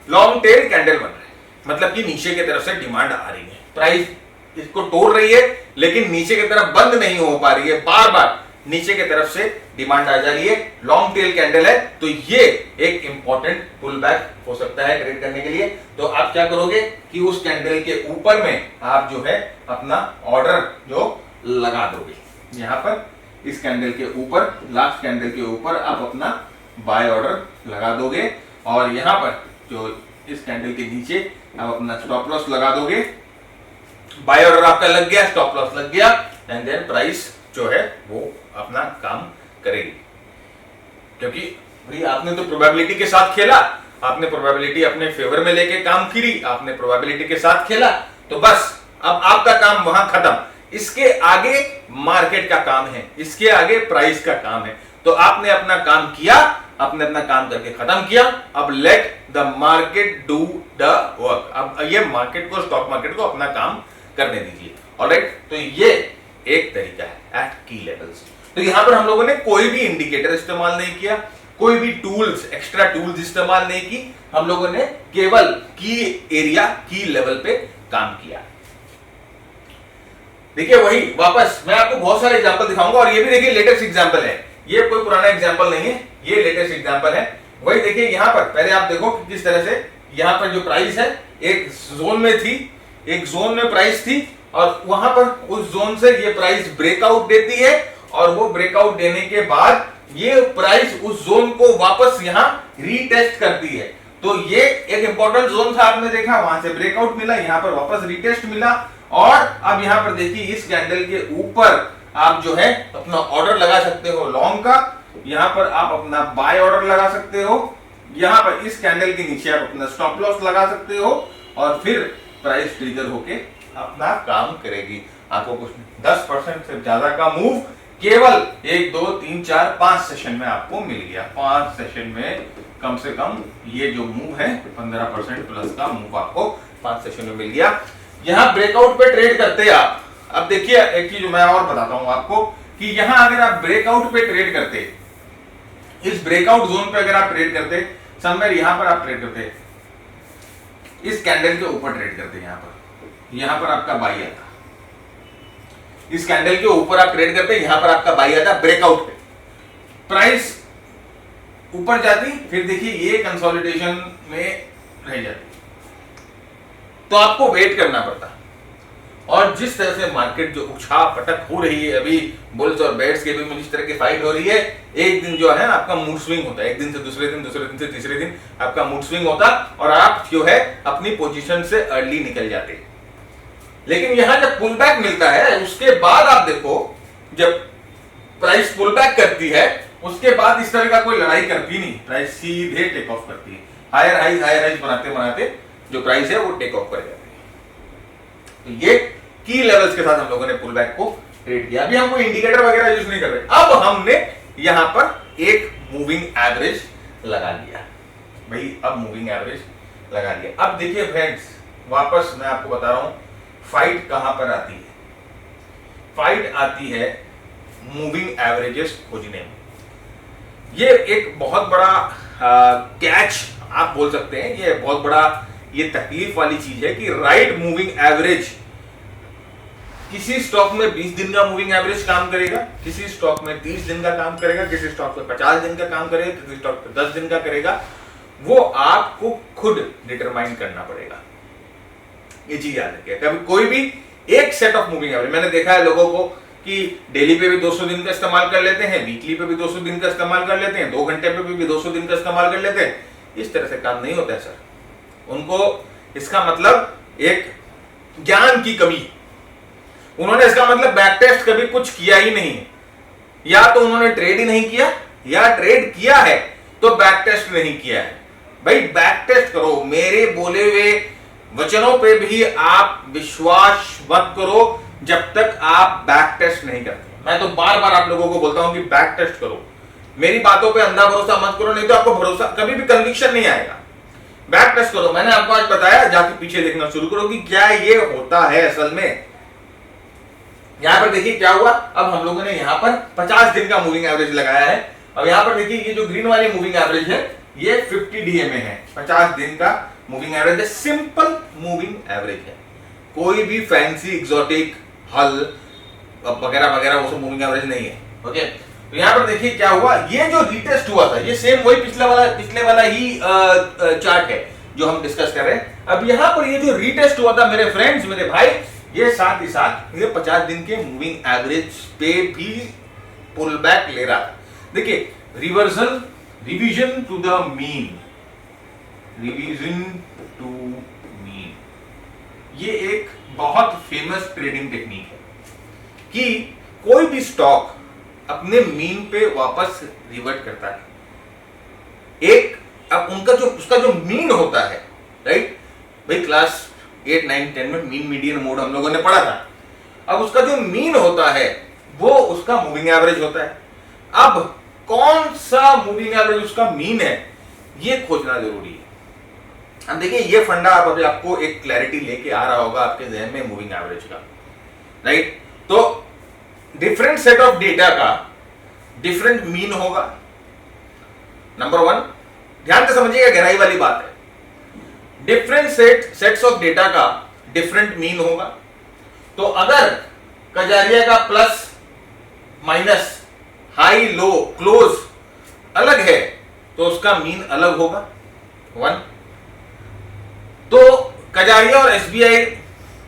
लॉन्ग टेल कैंडल बन रहे हैं, मतलब कि नीचे की तरफ से डिमांड आ रही है, प्राइस इसको तोड़ रही है लेकिन नीचे की तरफ बंद नहीं हो पा रही है, बार बार नीचे की तरफ से डिमांड आ जा रही है, लॉन्ग टेल कैंडल है, तो ये एक इंपॉर्टेंट पुल बैक हो सकता है ट्रेड करने के लिए। तो आप क्या करोगे कि उस कैंडल के ऊपर में आप जो है अपना ऑर्डर जो लगा दोगे, यहां पर इस कैंडल के ऊपर, लास्ट कैंडल के ऊपर आप अपना बाय ऑर्डर लगा दोगे और यहां पर जो इस कैंडल के नीचे आप अपना स्टॉप लॉस लगा दोगे। बाय ऑर्डर आपका लग गया, स्टॉप लॉस लग गया, एंड देन प्राइस जो है वो अपना काम करेगी। क्योंकि भाई आपने तो प्रोबेबिलिटी के साथ खेला, आपने प्रोबेबिलिटी अपने फेवर में लेके काम करी, आपने प्रोबेबिलिटी के साथ खेला, तो बस अब आपका काम वहां खत्म। इसके आगे मार्केट का काम है, इसके आगे प्राइस का काम है। तो आपने अपना काम किया, आपने अपना काम करके खत्म किया, अब let the market do the work. अब ये मार्केट को, स्टॉक मार्केट को अपना काम करने दीजिए। ऑलराइट, तो ये एक तरीका है एट की लेवल्स। तो यहां पर हम लोगों ने कोई भी इंडिकेटर इस्तेमाल नहीं किया, कोई भी टूल्स, एक्स्ट्रा टूल्स इस्तेमाल नहीं की, हम लोगों ने केवल की एरिया, की लेवल पे काम किया। देखिए वही वापस मैं आपको बहुत सारे एग्जांपल दिखाऊंगा और ये भी देखिए लेटेस्ट एग्जांपल है, ये कोई पुराना एग्जांपल नहीं है, ये लेटेस्ट एग्जांपल है। वही देखिए यहां पर पहले आप देखो कि किस तरह से यहां पर जो प्राइस है एक जोन में थी, एक जोन में प्राइस थी और वहां पर उस जोन से ये प्राइस ब्रेकआउट देती है और वो ब्रेकआउट देने के बाद ये प्राइस उस जोन को वापस यहां रीटेस्ट करती है। तो ये एक इंपॉर्टेंट जोन था, आपने देखा, वहां से ब्रेकआउट मिला, यहां पर वापस रीटेस्ट मिला और अब यहां पर देखिए इस कैंडल के ऊपर आप जो है अपना ऑर्डर लगा सकते हो लॉन्ग का, यहां पर आप अपना बाय ऑर्डर लगा सकते हो, यहां पर इस कैंडल के नीचे आप अपना स्टॉप लॉस लगा सकते हो और फिर प्राइस ट्रिगर होके अपना काम करेगी। आपको कुछ 10% से ज्यादा का मूव केवल 1 2 3 4 5 सेशन में आपको मिल गया। 5 सेशन में कम से कम ये जो मूव है 15% प्लस का मूव आपको 5 सेशन में मिल गया। यहां ब्रेकआउट पे ट्रेड करते हैं आप। अब देखिए एक चीज मैं और बताता हूं आपको कि यहां अगर आप ब्रेकआउट पे ट्रेड करते, इस ब्रेकआउट जोन पे अगर आप ट्रेड करते, समवेयर यहां पर आप ट्रेड करते, इस कैंडल के ऊपर ट्रेड करते, यहां पर आपका बाई आता, इस कैंडल के ऊपर आप ट्रेड करते, यहां पर आपका बाई आता, ब्रेकआउट पे प्राइस ऊपर जाती, फिर देखिए ये कंसोलिडेशन में रह जाती, तो आपको वेट करना पड़ता। और जिस तरह से मार्केट जो उछा पटक हो रही है अभी, बुल्स और बेयर्स के बीच में जिस तरह की फाइट हो रही है, एक दिन जो है आपका मूड स्विंग होता है, एक दिन से दूसरे दिन, दूसरे दिन से तीसरे दिन आपका मूड स्विंग होता और आप जो है अपनी पोजीशन से अर्ली निकल जाते। लेकिन यहां जब पुल बैक मिलता है उसके बाद आप देखो, जब प्राइस पुल बैक करती है उसके बाद इस तरह का कोई लड़ाई करती नहीं, प्राइस सीधे टेक ऑफ करती है, हायर हाइज बनाते बनाते जो प्राइस है वो टेक ऑफ कर जाती है। तो ये की लेवल्स के साथ हम लोगों ने पुल बैक को ट्रेड किया। अभी हम कोई इंडिकेटर वगैरह यूज नहीं कर रहे, अब हमने यहां पर एक मूविंग एवरेज लगा लिया भाई, अब मूविंग एवरेज लगा लिया। अब देखिए फ्रेंड्स, वापस मैं आपको बता रहा हूं फाइट कहां पर आती है। फाइट आती है मूविंग एवरेजेस खोजने में। ये एक बहुत बड़ा कैच आप बोल सकते हैं, ये बहुत बड़ा ये तकलीफ वाली चीज है कि राइट मूविंग एवरेज किसी स्टॉक में 20 दिन का मूविंग एवरेज काम करेगा, किसी स्टॉक में 30 दिन का काम करेगा, किसी स्टॉक में 50 दिन का काम करेगा, किसी स्टॉक में 10 दिन का करेगा, वो आपको खुद डिटरमाइन करना पड़ेगा। ये चीज याद रखिए। कभी कोई भी एक सेट ऑफ मूविंग एवरेज, मैंने देखा है लोगों को कि डेली पे भी 200 दिन का इस्तेमाल कर लेते हैं, वीकली पे भी 200 दिन का इस्तेमाल कर लेते हैं, 2 घंटे पे भी 200 दिन का इस्तेमाल कर लेते हैं। इस तरह से काम नहीं होता है सर। उनको इसका मतलब एक ज्ञान की कमी, उन्होंने इसका मतलब बैक टेस्ट कभी कुछ किया ही नहीं है, या तो उन्होंने ट्रेड ही नहीं किया, या ट्रेड किया है तो बैक टेस्ट नहीं किया है। भाई बैक टेस्ट करो, मेरे बोले हुए वचनों पे भी आप विश्वास मत करो जब तक आप बैक टेस्ट नहीं करते। मैं तो बार बार आप लोगों को बोलता हूं कि बैक टेस्ट करो, मेरी बातों पे अंधा भरोसा मत करो, नहीं तो आपको भरोसा कभी भी कन्विक्शन नहीं आएगा। बैक टेस्ट करो। मैंने आपको आज बताया, जाके पीछे देखना शुरू करो कि क्या ये होता है असल में। यहां पर देखिए क्या हुआ, अब हम लोगों ने यहां पर 50 दिन का मूविंग एवरेज लगाया है। अब यहां पर देखिए ये जो ग्रीन वाली मूविंग एवरेज है ये 50 डीएमए है, 50 दिन का मूविंग एवरेज है, सिंपल मूविंग एवरेज है, कोई भी फैंसी एग्जॉटिक हल वगैरह वगैरह वो सब मूविंग एवरेज नहीं है। ओके, तो यहां पर देखिए क्या हुआ, ये जो रीटेस्ट हुआ था ये सेम वही पिछले वाला ही चार्ट है जो हम डिस्कस कर रहे हैं। अब यहां पर ये जो रीटेस्ट हुआ था मेरे फ्रेंड्स, मेरे भाई, ये साथ ही साथ ये 50 दिन के मूविंग एवरेज पे भी पुल बैक ले रहा था। देखिए reversal, revision to the mean, revision to mean, ये एक बहुत फेमस ट्रेडिंग टेक्निक है कि कोई भी स्टॉक अपने मीन पे वापस रिवर्ट करता है। एक अब उनका जो उसका जो मीन होता है, राइट भाई, क्लास 8, 9, 10 में मीन मीडियन मोड हम लोगों ने पढ़ा था। अब उसका जो मीन होता है वो उसका मूविंग एवरेज होता है। अब कौन सा मूविंग एवरेज उसका मीन है ये खोजना जरूरी है। अब देखिए ये फंडा आप अभी आपको एक क्लैरिटी लेके आ रहा होगा आपके जहन में मूविंग एवरेज का, राइट। तो डिफरेंट सेट ऑफ डेटा का डिफरेंट मीन होगा, नंबर 1, ध्यान से समझिएगा, गहराई वाली बात है। डिफरेंट सेट्स ऑफ डेटा का डिफरेंट मीन होगा। तो अगर कजारिया का plus minus, high low, close अलग है तो उसका मीन अलग होगा, 1। तो कजारिया और एसबीआई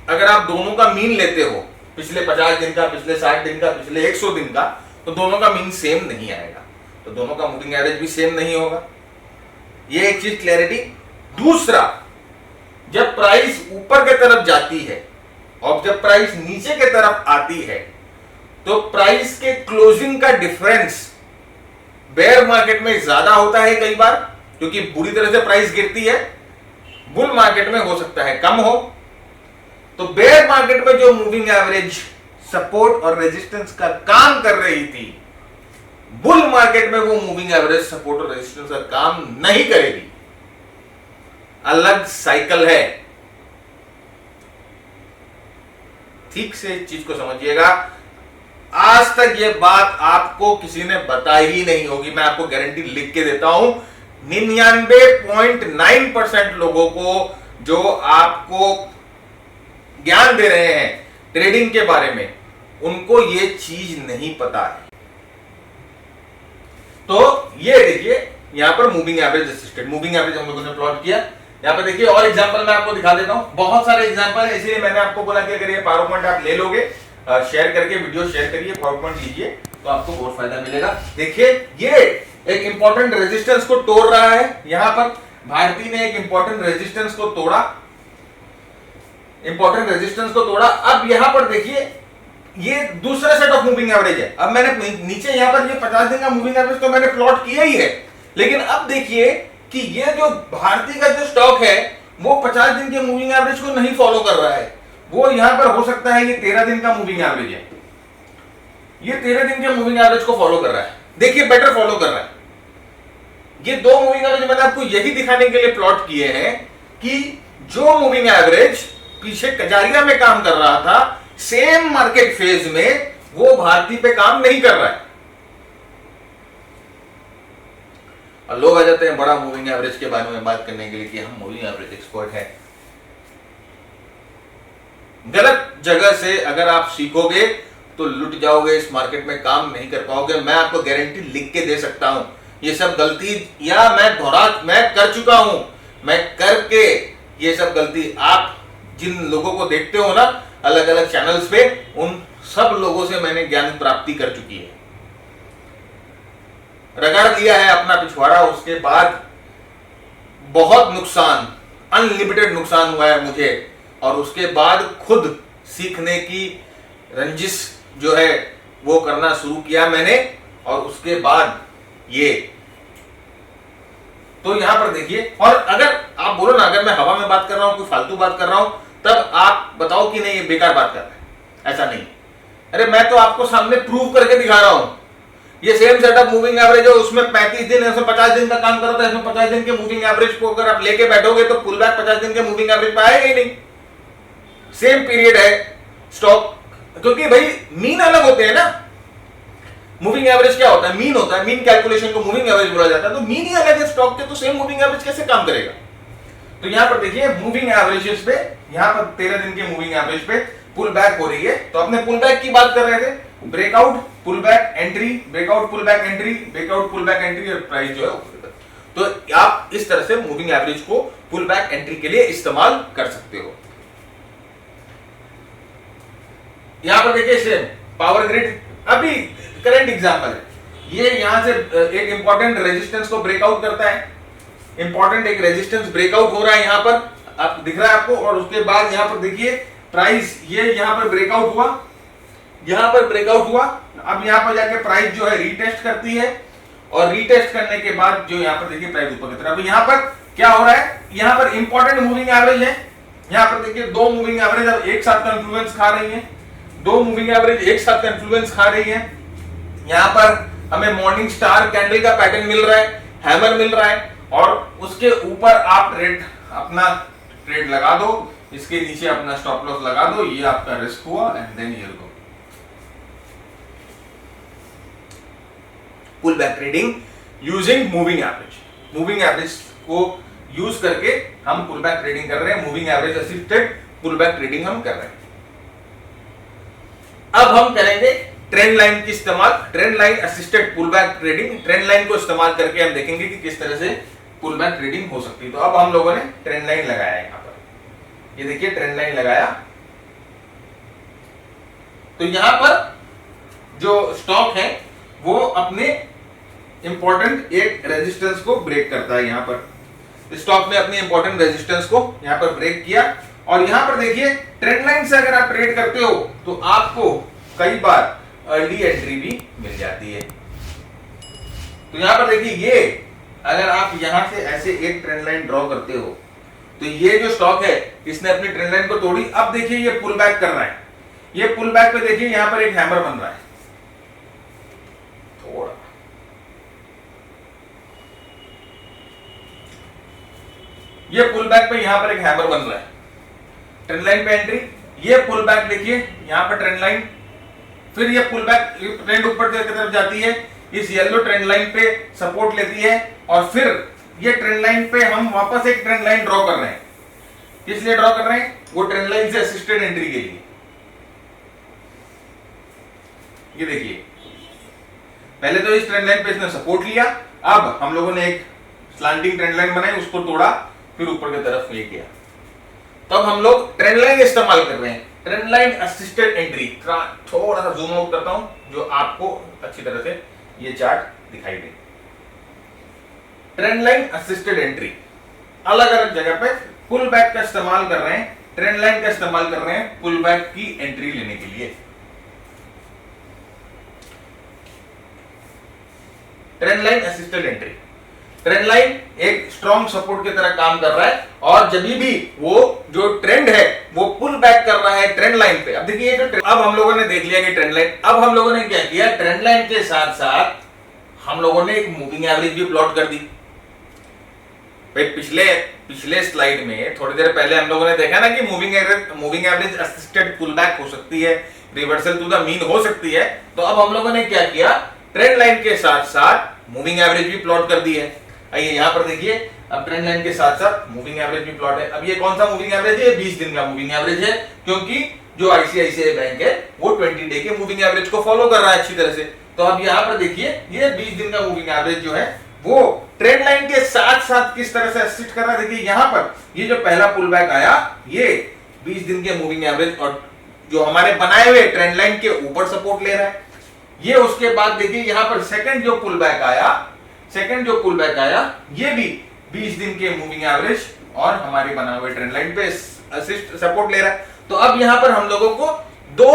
अगर आप दोनों का मीन लेते हो, पिछले 50 दिन का, पिछले 60 दिन का, पिछले 100 दिन का, तो दोनों का मीन सेम नहीं आएगा, तो दोनों का मूविंग एवरेज भी सेम नहीं होगा। ये एक चीज क्लैरिटी। दूसरा, जब प्राइस ऊपर की तरफ जाती है और जब प्राइस नीचे की तरफ आती है तो प्राइस के क्लोजिंग का डिफरेंस बेयर मार्केट में ज्यादा होता है कई बार, क्योंकि बुरी तरह से प्राइस गिरती है। बुल मार्केट में हो सकता है कम हो। तो बेयर मार्केट में जो मूविंग एवरेज सपोर्ट और रेजिस्टेंस का काम कर रही थी, बुल मार्केट में वो मूविंग एवरेज सपोर्ट और रेजिस्टेंस का काम नहीं करेगी। अलग साइकिल है, ठीक से चीज को समझिएगा। आज तक ये बात आपको किसी ने बताई ही नहीं होगी, मैं आपको गारंटी लिख के देता हूं। 99.9% लोगों को जो आपको ज्ञान दे रहे हैं ट्रेडिंग के बारे में, उनको ये चीज नहीं पता है। तो ये देखिए यहां पर moving average assisted, moving average हम लोगों ने प्लॉट किया। यहां पर देखिए और एग्जांपल मैं आपको दिखा देता हूं, बहुत सारे एग्जांपल है, इसलिए मैंने आपको बोला कि अगर ये पावर पॉइंट आप ले लोगे, शेयर करके वीडियो शेयर करिए, पावर पॉइंट लीजिए, तो आपको बहुत फायदा मिलेगा। देखिए ये एक इंपॉर्टेंट रेजिस्टेंस को तोड़ रहा है, यहां पर भारती ने एक इंपॉर्टेंट रेजिस्टेंस को तोड़ा, इंपॉर्टेंट रेजिस्टेंस को तोड़ा। अब यहां पर देखिए ये दूसरा सेट ऑफ मूविंग एवरेज है। अब मैंने नीचे यहां पर ये 50 दिन का मूविंग एवरेज तो मैंने प्लॉट किया ही है, लेकिन अब देखिए कि ये जो भारती का जो स्टॉक है वो 50 दिन के मूविंग एवरेज को नहीं फॉलो कर रहा है। वो यहां पर हो सकता है ये 13 दिन का मूविंग एवरेज है, ये 13 दिन के मूविंग एवरेज को फॉलो कर रहा है। देखिए बेटर फॉलो कर रहा है। ये दो मूविंग एवरेज मैंने आपको यही दिखाने के लिए प्लॉट किए हैं कि जो मूविंग एवरेज पीछे कजारिया में काम कर रहा था, सेम मार्केट फेज में वो भारती पे काम नहीं कर रहा है। और लोग आ जाते हैं बड़ा मूविंग एवरेज के बारे में बात करने के लिए कि हम मूविंग एवरेज एक्सपर्ट हैं। गलत जगह से अगर आप सीखोगे तो लुट जाओगे, इस मार्केट में काम नहीं कर पाओगे। मैं आपको गारंटी लिख के दे सकता हूं। ये सब गलती या मैं कर चुका हूं, मैं करके ये सब गलती आप जिन लोगों को देखते हो ना अलग अलग चैनल्स पे, उन सब लोगों से मैंने ज्ञान प्राप्ति कर चुकी है, रगड़ दिया है अपना पिछवाड़ा। उसके बाद बहुत नुकसान, अनलिमिटेड नुकसान हुआ है मुझे, और उसके बाद खुद सीखने की रंजिश जो है वो करना शुरू किया मैंने। और उसके बाद ये तो यहां पर देखिए, और अगर आप बोलो ना अगर मैं हवा में बात कर रहा हूं, कोई फालतू बात कर रहा हूं, तब आप बताओ कि नहीं ये बेकार बात कर रहा है, ऐसा नहीं। अरे मैं तो आपको सामने प्रूव करके दिखा रहा हूं। ये सेम सेटअप मूविंग एवरेज है, उसमें 35 दिन इसमें 50 दिन का काम कर रहा था, इसमें 50 दिन के मूविंग एवरेज को अगर आप लेके बैठोगे तो पुल बैक 50 दिन के मूविंग एवरेज पे आएगा ही नहीं। सेम पीरियड है स्टॉक, क्योंकि भाई मीन अलग होते हैं ना। मूविंग एवरेज क्या होता है? मीन होता है, मीन कैलकुलेशन को मूविंग एवरेज बोला जाता है। तो मीन ही अलग है स्टॉक के, तो सेम मूविंग एवरेज कैसे काम करेगा? तो यहां पर देखिए मूविंग एवरेजेस पे, यहां पर 13 दिन के मूविंग एवरेज पे पुल बैक हो रही है। तो अपने पुल बैक की बात कर रहे थे, breakout pull back entry, breakout pull back entry, breakout pull back entry, और प्राइस जो है तो आप इस तरह से मूविंग एवरेज को पुल बैक एंट्री के लिए इस्तेमाल कर सकते हो। यहां पर देखिए सेम पावर ग्रिड, अभी करंट एग्जांपल है ये। यहां से एक इंपॉर्टेंट रेजिस्टेंस को ब्रेकआउट करता है, इंपॉर्टेंट एक रेजिस्टेंस ब्रेकआउट हो रहा है यहां पर, आप दिख रहा है आपको। और उसके बाद यहां पर देखिए प्राइस, ये यहां पर ब्रेकआउट हुआ, यहां पर ब्रेकआउट हुआ। अब यहां पर जाके प्राइस जो है रीटेस्ट करती है, और रीटेस्ट करने के बाद जो यहां पर देखिए प्राइस ऊपर की तरफ। यहां पर क्या हो रहा है, यहां पर इंपॉर्टेंट मूविंग एवरेज है। यहां पर देखिए दो मूविंग एवरेज अब एक साथ कंफ्लुएंस खा रही है, दो मूविंग एवरेज एक साथ कंफ्लुएंस खा रही है। यहां पर हमें मॉर्निंग स्टार कैंडल का पैटर्न मिल रहा है, हैमर मिल रहा है, और उसके ऊपर आप अपना ट्रेड लगा दो, इसके नीचे अपना स्टॉप लॉस लगा दो। ये आपका रिस्क हुआ, and then here go pull back trading using moving average. Moving average को यूज करके हम पुल बैक ट्रेडिंग कर रहे हैं, moving average assisted pull back trading हम कर रहे हैं। अब हम करेंगे ट्रेंड लाइन की इस्तेमाल, trend line assisted pull back trading. Trend line को इस्तेमाल करके हम देखेंगे कि किस तरह से पुल बैक ट्रेडिंग हो सकती है। तो अब हम लोगों ने ट्रेंड लाइन लगाया है यहां पर, ये देखिए ट्रेंड लाइन लगाया। तो यहां पर जो स्टॉक है वो अपने इंपॉर्टेंट एक रेजिस्टेंस को ब्रेक करता है। यहां पर स्टॉक ने अपने इंपॉर्टेंट रेजिस्टेंस को यहां पर ब्रेक किया, और यहां पर देखिए ट्रेंड लाइन से अगर आप ट्रेड करते हो तो आपको कई बार अर्ली एंट्री भी मिल जाती है। तो यहां पर देखिए ये अगर आप यहां से ऐसे एक ट्रेंड लाइन ड्रॉ करते हो तो ये जो स्टॉक है इसने अपनी ट्रेंड लाइन को तोड़ी। अब देखिए ये पुल बैक कर रहा है, ये पुल बैक पे देखिए यहां पर एक हैमर बन रहा है, थोड़ा ये पुल बैक पे यहां पर एक हैमर बन रहा है, ट्रेंड लाइन पे एंट्री, ये पुल बैक देखिए यहां पर ट्रेंड लाइन, फिर ये पुल बैक ट्रेंड ऊपर की तरफ जाती है, इस येलो ट्रेंड लाइन पे सपोर्ट लेती है, और फिर ये ट्रेंड लाइन पे हम वापस एक ट्रेंड लाइन ड्रॉ कर रहे हैं। किस लिए ड्रॉ कर रहे हैं? वो ट्रेंड लाइन से असिस्टेड एंट्री के लिए। ये देखिए पहले तो इस ट्रेंड लाइन पे इसने सपोर्ट लिया, अब हम लोगों ने एक स्लैंटिंग ट्रेंड लाइन बनाई, उसको तोड़ा, फिर ऊपर की तरफ ये किया। तो अब हम लोग ट्रेंड लाइन इस्तेमाल कर रहे हैं, ट्रेंड लाइन असिस्टेड एंट्री। थोड़ा सा जूम आउट करता हूं जो आपको अच्छी तरह से ये चार्ट दिखाई दे। ट्रेंड लाइन असिस्टेड एंट्री, अलग अलग जगह पे पुल बैक का इस्तेमाल कर रहे हैं, ट्रेंड लाइन का इस्तेमाल कर रहे हैं पुल बैक की एंट्री लेने के लिए। Trend line assisted entry, trend line एक स्ट्रॉन्ग सपोर्ट की तरह काम कर रहा है, और जब भी वो जो ट्रेंड है वो पुल बैक कर रहा है ट्रेंड लाइन पे। अब देखिए अब हम लोगों ने देख लिया कि ट्रेंड लाइन, अब हम लोगों ने क्या किया, ट्रेंड लाइन के साथ साथ हम लोगों ने एक मूविंग एवरेज भी प्लॉट कर दी। भाई पिछले स्लाइड में थोड़ी देर पहले हम लोगों ने देखा ना कि moving average assisted pull back हो सकती है, रिवर्सल टू द मीन हो सकती है। तो अब हम लोगों ने क्या किया, ट्रेंड लाइन के साथ साथ मूविंग एवरेज भी प्लॉट कर दी है। आइए यहां पर देखिए, अब ट्रेंड लाइन के साथ साथ मूविंग एवरेज भी प्लॉट है। अब ये कौन सा मूविंग एवरेज है? 20 दिन का मूविंग एवरेज है, क्योंकि जो आईसीआईसीआई बैंक है वो 20 डे के मूविंग एवरेज को फॉलो कर रहा है अच्छी तरह से। तो अब यहाँ पर देखिए ये 20 दिन का मूविंग एवरेज जो है वो ट्रेंड लाइन के साथ साथ किस तरह से असिस्ट कर रहा है। देखिए यहाँ पर ये जो पहला पुल बैक आया ये 20 दिन के मूविंग एवरेज और जो हमारे बनाए हुए ट्रेंड लाइन के ऊपर सपोर्ट ले रहा है। ये उसके बाद देखिए यहाँ पर सेकंड जो पुल बैक आया ये भी 20 दिन के मूविंग एवरेज और हमारे बनाए हुए ट्रेंड लाइन पे असिस्ट सपोर्ट ले रहा है। तो अब यहां पर हम लोगों को दो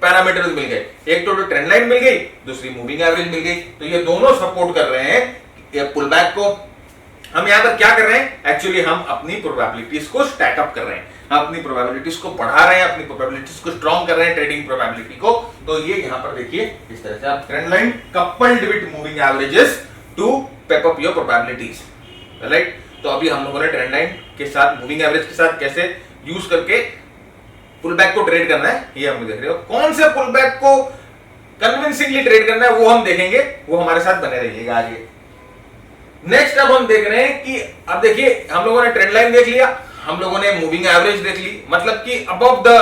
पैरामीटर्स मिल गए, एक तो ट्रेंड लाइन मिल गई, दूसरी मूविंग एवरेज मिल गई। तो ये दोनों सपोर्ट कर रहे हैं ये पुल बैक को। हम यहां पर क्या कर रहे हैं? एक्चुअली हम अपनी प्रोबेबिलिटीज को स्टैक अप कर रहे हैं, हम अपनी प्रोबेबिलिटीज को बढ़ा रहे हैं, अपनी प्रोबेबिलिटीज को स्ट्रॉन्ग कर रहे हैं, ट्रेडिंग प्रोबेबिलिटी को। तो ये यहां पर देखिए इस तरह से आप trend line coupled with moving averages to pep up your probabilities, right. तो अभी हम लोगों ने ट्रेंड लाइन के साथ मूविंग एवरेज के साथ कैसे यूज करके पुल बैक को ट्रेड करना है ये हम देख रहे हो। कौन से पुल बैक को कन्विंसिंगली ट्रेड करना है वो हम देखेंगे, वो हमारे साथ बने रहिएगा आगे। नेक्स्ट अब हम देख रहे हैं कि अब देखिए हम लोगों ने ट्रेंड लाइन देख लिया, हम लोगों ने मूविंग एवरेज देख ली। मतलब कि अबव द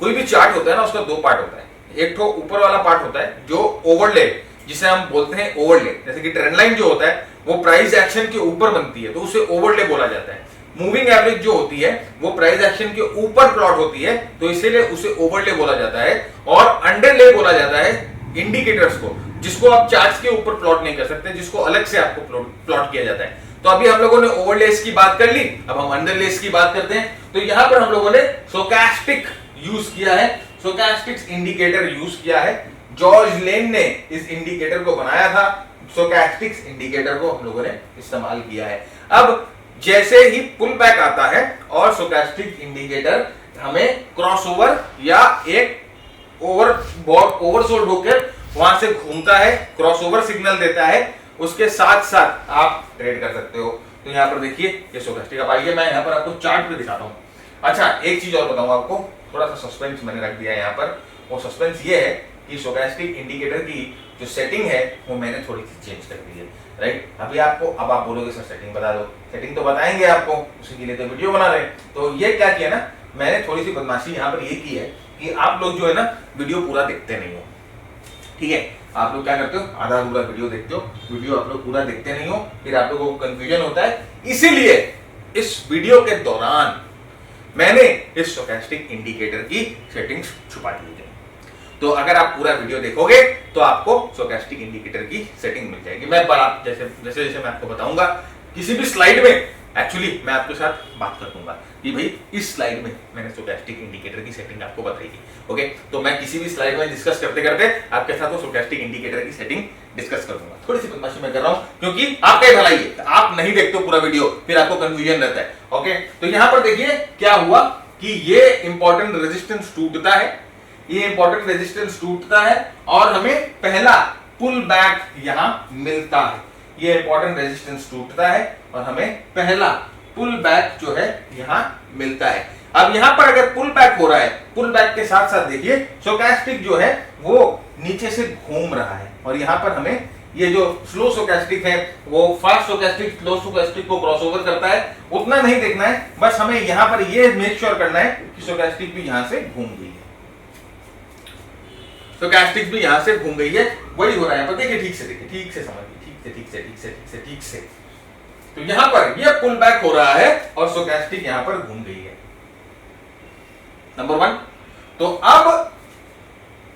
कोई भी चार्ट होता है ना उसका दो पार्ट होता है। एक तो ऊपर वाला पार्ट होता है जो ओवरले, जिसे हम बोलते हैं ओवरले। जैसे कि ट्रेंड लाइन जो होता है वो प्राइस एक्शन के ऊपर बनती है तो उसे ओवरले बोला जाता है। मूविंग एवरेज जो होती है वो प्राइस एक्शन के ऊपर प्लॉट होती है तो इसीलिए उसे ओवरले बोला जाता है। और अंडरले बोला जाता है इंडिकेटर्स को, जिसको आप चार्ट्स के ऊपर प्लॉट नहीं कर सकते, जिसको अलग से आपको प्लॉट किया जाता है। तो अभी हम लोगों ने ओवरलेस की बात कर ली, अब हम अंडरलेस की बात करते हैं। तो यहां पर हम लोगों ने स्टोचैस्टिक यूज किया है, स्टोचैस्टिक इंडिकेटर यूज किया है। जॉर्ज लेन ने इस इंडिकेटर को बनाया था, स्टोचैस्टिक इंडिकेटर को हम लोगों ने इस्तेमाल किया है। अब जैसे ही पुल बैक आता है और स्टोचैस्टिक इंडिकेटर हमें क्रॉसओवर या एक ओवरसोल्ड होकर वहां से घूमता है, क्रॉसओवर सिग्नल देता है, उसके साथ साथ आप ट्रेड कर सकते हो। तो यहाँ पर देखिए ये स्टोचैस्टिक। अब आइए मैं यहाँ पर आपको चार्ट पे दिखाता हूँ। अच्छा एक चीज और बताऊंगा आपको, थोड़ा सा सस्पेंस मैंने रख दिया है यहाँ पर। वो सस्पेंस ये है कि स्टोचैस्टिक इंडिकेटर की जो सेटिंग है वो मैंने थोड़ी सी चेंज कर दी है, राइट। अभी आपको अब आप बोलोगे सर सेटिंग बता दो, सेटिंग तो बताएंगे आपको, उसी के लिए तो वीडियो बना रहे हैं। तो ये क्या किया ना, मैंने थोड़ी सी बदमाशी यहाँ पर ये की है कि आप लोग जो है ना वीडियो पूरा देखते नहीं हो, ठीक है। आप लोग क्या करते हो, आधा अधूरा वीडियो देखते हो, वीडियो आप लोग पूरा देखते नहीं हो, फिर आप लोगों को कंफ्यूजन होता है। इसीलिए इस वीडियो के दौरान मैंने इस स्टोचैस्टिक इंडिकेटर की सेटिंग्स छुपा दी है। तो अगर आप पूरा वीडियो देखोगे तो आपको स्टोचैस्टिक इंडिकेटर की सेटिंग मिल जाएगी। मैं जैसे जैसे मैं आपको बताऊंगा किसी भी स्लाइड में, एक्चुअली मैं आपके साथ बात कर दूंगा कि भाई इस स्लाइड में मैंने स्टोचैस्टिक इंडिकेटर की सेटिंग आपको बताई थी, ओके। तो मैं किसी भी स्लाइड में डिस्कस करते करते आपके साथ वो स्टोचैस्टिक इंडिकेटर की सेटिंग डिस्कस कर दूंगा। थोड़ी सी बदमाशी मैं कर रहा हूं क्योंकि आपका ही भलाई है, आप नहीं देखते पूरा वीडियो फिर आपको कंफ्यूजन रहता है, ओके। तो यहां पर देखिए क्या हुआ कि ये इंपॉर्टेंट रेजिस्टेंस टूटता है, ये इंपॉर्टेंट रेजिस्टेंस टूटता है और हमें पहला पुल बैक यहां मिलता है। ये इंपॉर्टेंट रेजिस्टेंस टूटता है और हमें पहला पुल बैक जो है यहां मिलता है। अब यहां पर अगर पुल बैक हो रहा है, पुल बैक के साथ साथ देखिए स्टोचैस्टिक जो है वो नीचे से घूम रहा है और यहां पर हमें ये जो स्लो स्टोचैस्टिक है वो फास्ट स्टोचैस्टिक स्लो स्टोचैस्टिक को क्रॉसओवर करता है, उतना नहीं देखना है। बस हमें यहां पर ये मेक श्योर करना है कि स्टोचैस्टिक भी यहां से घूम गई है, स्टोचैस्टिक भी यहां से घूम गई है, वही हो रहा है। पर देखिए ठीक से देखिए, ठीक से समझिए, ठीक से। तो यहां पर ये पुल बैक हो रहा है और स्टोचैस्टिक यहां पर घूम गई है, नंबर 1। तो अब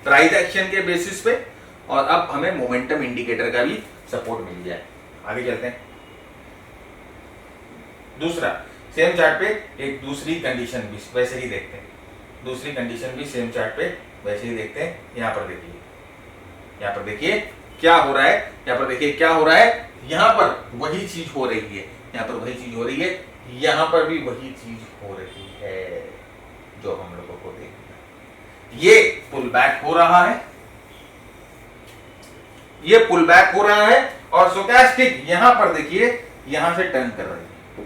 प्राइस एक्शन के बेसिस पे और अब हमें मोमेंटम इंडिकेटर का भी सपोर्ट मिल गया है। आगे चलते हैं। दूसरा सेम चार्ट पे एक दूसरी कंडीशन भी वैसे ही देखते हैं, दूसरी कंडीशन भी सेम चार्ट पे वैसे ही देखते हैं। यहां पर देखिए, यहां पर देखिए क्या हो रहा है, यहां पर देखिए क्या हो रहा है, यहां पर वही चीज हो रही है, यहां पर वही चीज हो रही है, यहां पर भी वही चीज हो रही है जो हम लोगों को देखना है। ये पुल बैक हो रहा है, ये पुल बैक हो रहा है और स्टोचैस्टिक यहां पर देखिए यहां से टर्न कर रही है,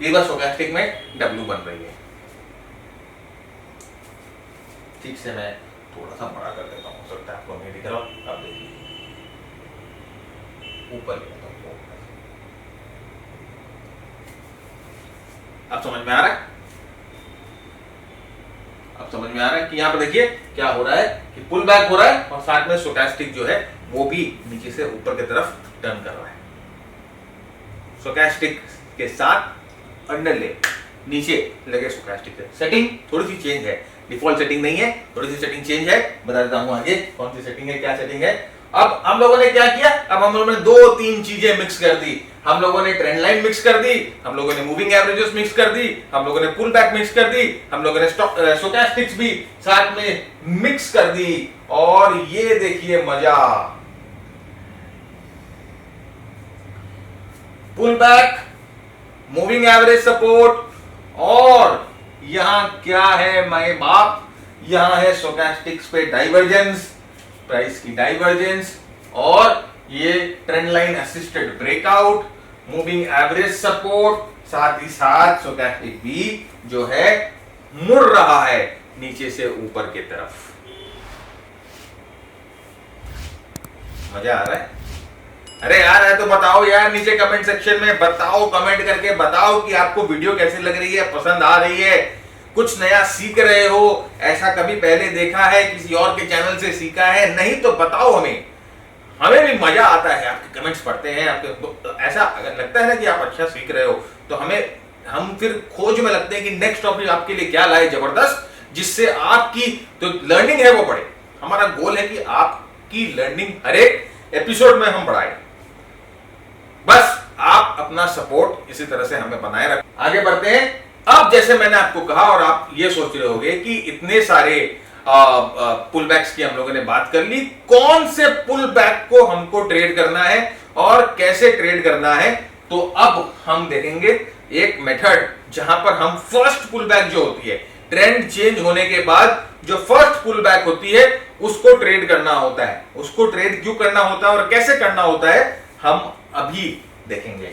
ये बस स्टोचैस्टिक में W बन रही है। ठीक से मैं थोड़ा सा बड़ा कर देता हूं, हो सकता है आपको नहीं दिख रहा हो। अब देखिए ऊपर लेता हूं, अब समझ में आ रहा है? अब समझ में आ रहा है कि यहां पर देखिए क्या हो रहा है कि पुल बैक हो रहा है और साथ में स्टोचैस्टिक जो है वो भी नीचे से ऊपर की तरफ टर्न कर रहा है। स्टोचैस्टिक के साथ अंडर ले नीचे लगे स्टोचैस्टिक है। सेटिंग थोड़ी सी चेंज है, डिफॉल्ट सेटिंग नहीं है, थोड़ी सी सेटिंग चेंज है, बता देता हूं आगे कौन सी सेटिंग है, क्या सेटिंग है। अब हम लोगों ने क्या किया, अब हम लोगों ने 2-3 चीजें मिक्स कर दी। हम लोगों ने ट्रेंड लाइन मिक्स कर दी, हम लोगों ने मूविंग एवरेजेस मिक्स कर दी, हम लोगों ने पुल बैक मिक्स कर दी, हम लोगों ने स्टोचैस्टिक्स भी साथ में मिक्स कर दी। और ये देखिए मजा, pull back, moving average support और यहां क्या है माय बाप, यहां है स्टोचैस्टिक्स पे डाइवर्जेंस, प्राइस की डाइवर्जेंस, और ये trend line assisted breakout, moving average support, साथ ही साथ स्टोचैस्टिक भी जो है मुड़ रहा है नीचे से ऊपर की तरफ। मजा आ रहा है? अरे यार है तो बताओ यार, नीचे कमेंट सेक्शन में बताओ, कमेंट करके बताओ कि आपको वीडियो कैसी लग रही है, पसंद आ रही है, कुछ नया सीख रहे हो, ऐसा कभी पहले देखा है, किसी और के चैनल से सीखा है, नहीं तो बताओ हमें। हमें भी मजा आता है आपके कमेंट्स पढ़ते हैं, आपके ऐसा अगर लगता है ना कि आप अच्छा सीख रहे हो तो हम फिर खोज में लगते हैं कि नेक्स्ट टॉपिक आपके लिए क्या लाए जबरदस्त, जिससे आपकी जो लर्निंग है वो बढ़े। हमारा गोल है कि आपकी लर्निंग हर एक एपिसोड में हम बढ़ाएं। बस आप अपना सपोर्ट इसी तरह से हमें बनाए रखें। आगे बढ़ते हैं। अब जैसे मैंने आपको कहा और आप ये सोच रहे होंगे कि इतने सारे पुल बैक्स की हम लोगों ने बात कर ली, कौन से पुल बैक को हमको ट्रेड करना है और कैसे ट्रेड करना है, तो अब हम देखेंगे एक मेथड जहां पर हम फर्स्ट पुल बैक जो होती है, ट्रेंड चेंज होने के बाद जो फर्स्ट पुल बैक होती है उसको ट्रेड करना होता है। उसको ट्रेड क्यों करना होता है और कैसे करना होता है हम अभी देखेंगे।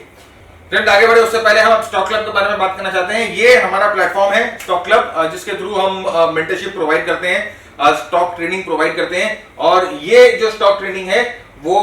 फ्रेंड आगे बढ़े उससे पहले हम स्टॉक क्लब के बारे में बात करना चाहते हैं। ये हमारा प्लेटफॉर्म है स्टॉक क्लब, जिसके थ्रू हम मेंटरशिप प्रोवाइड करते हैं, स्टॉक ट्रेडिंग प्रोवाइड करते हैं। और ये जो स्टॉक ट्रेडिंग है वो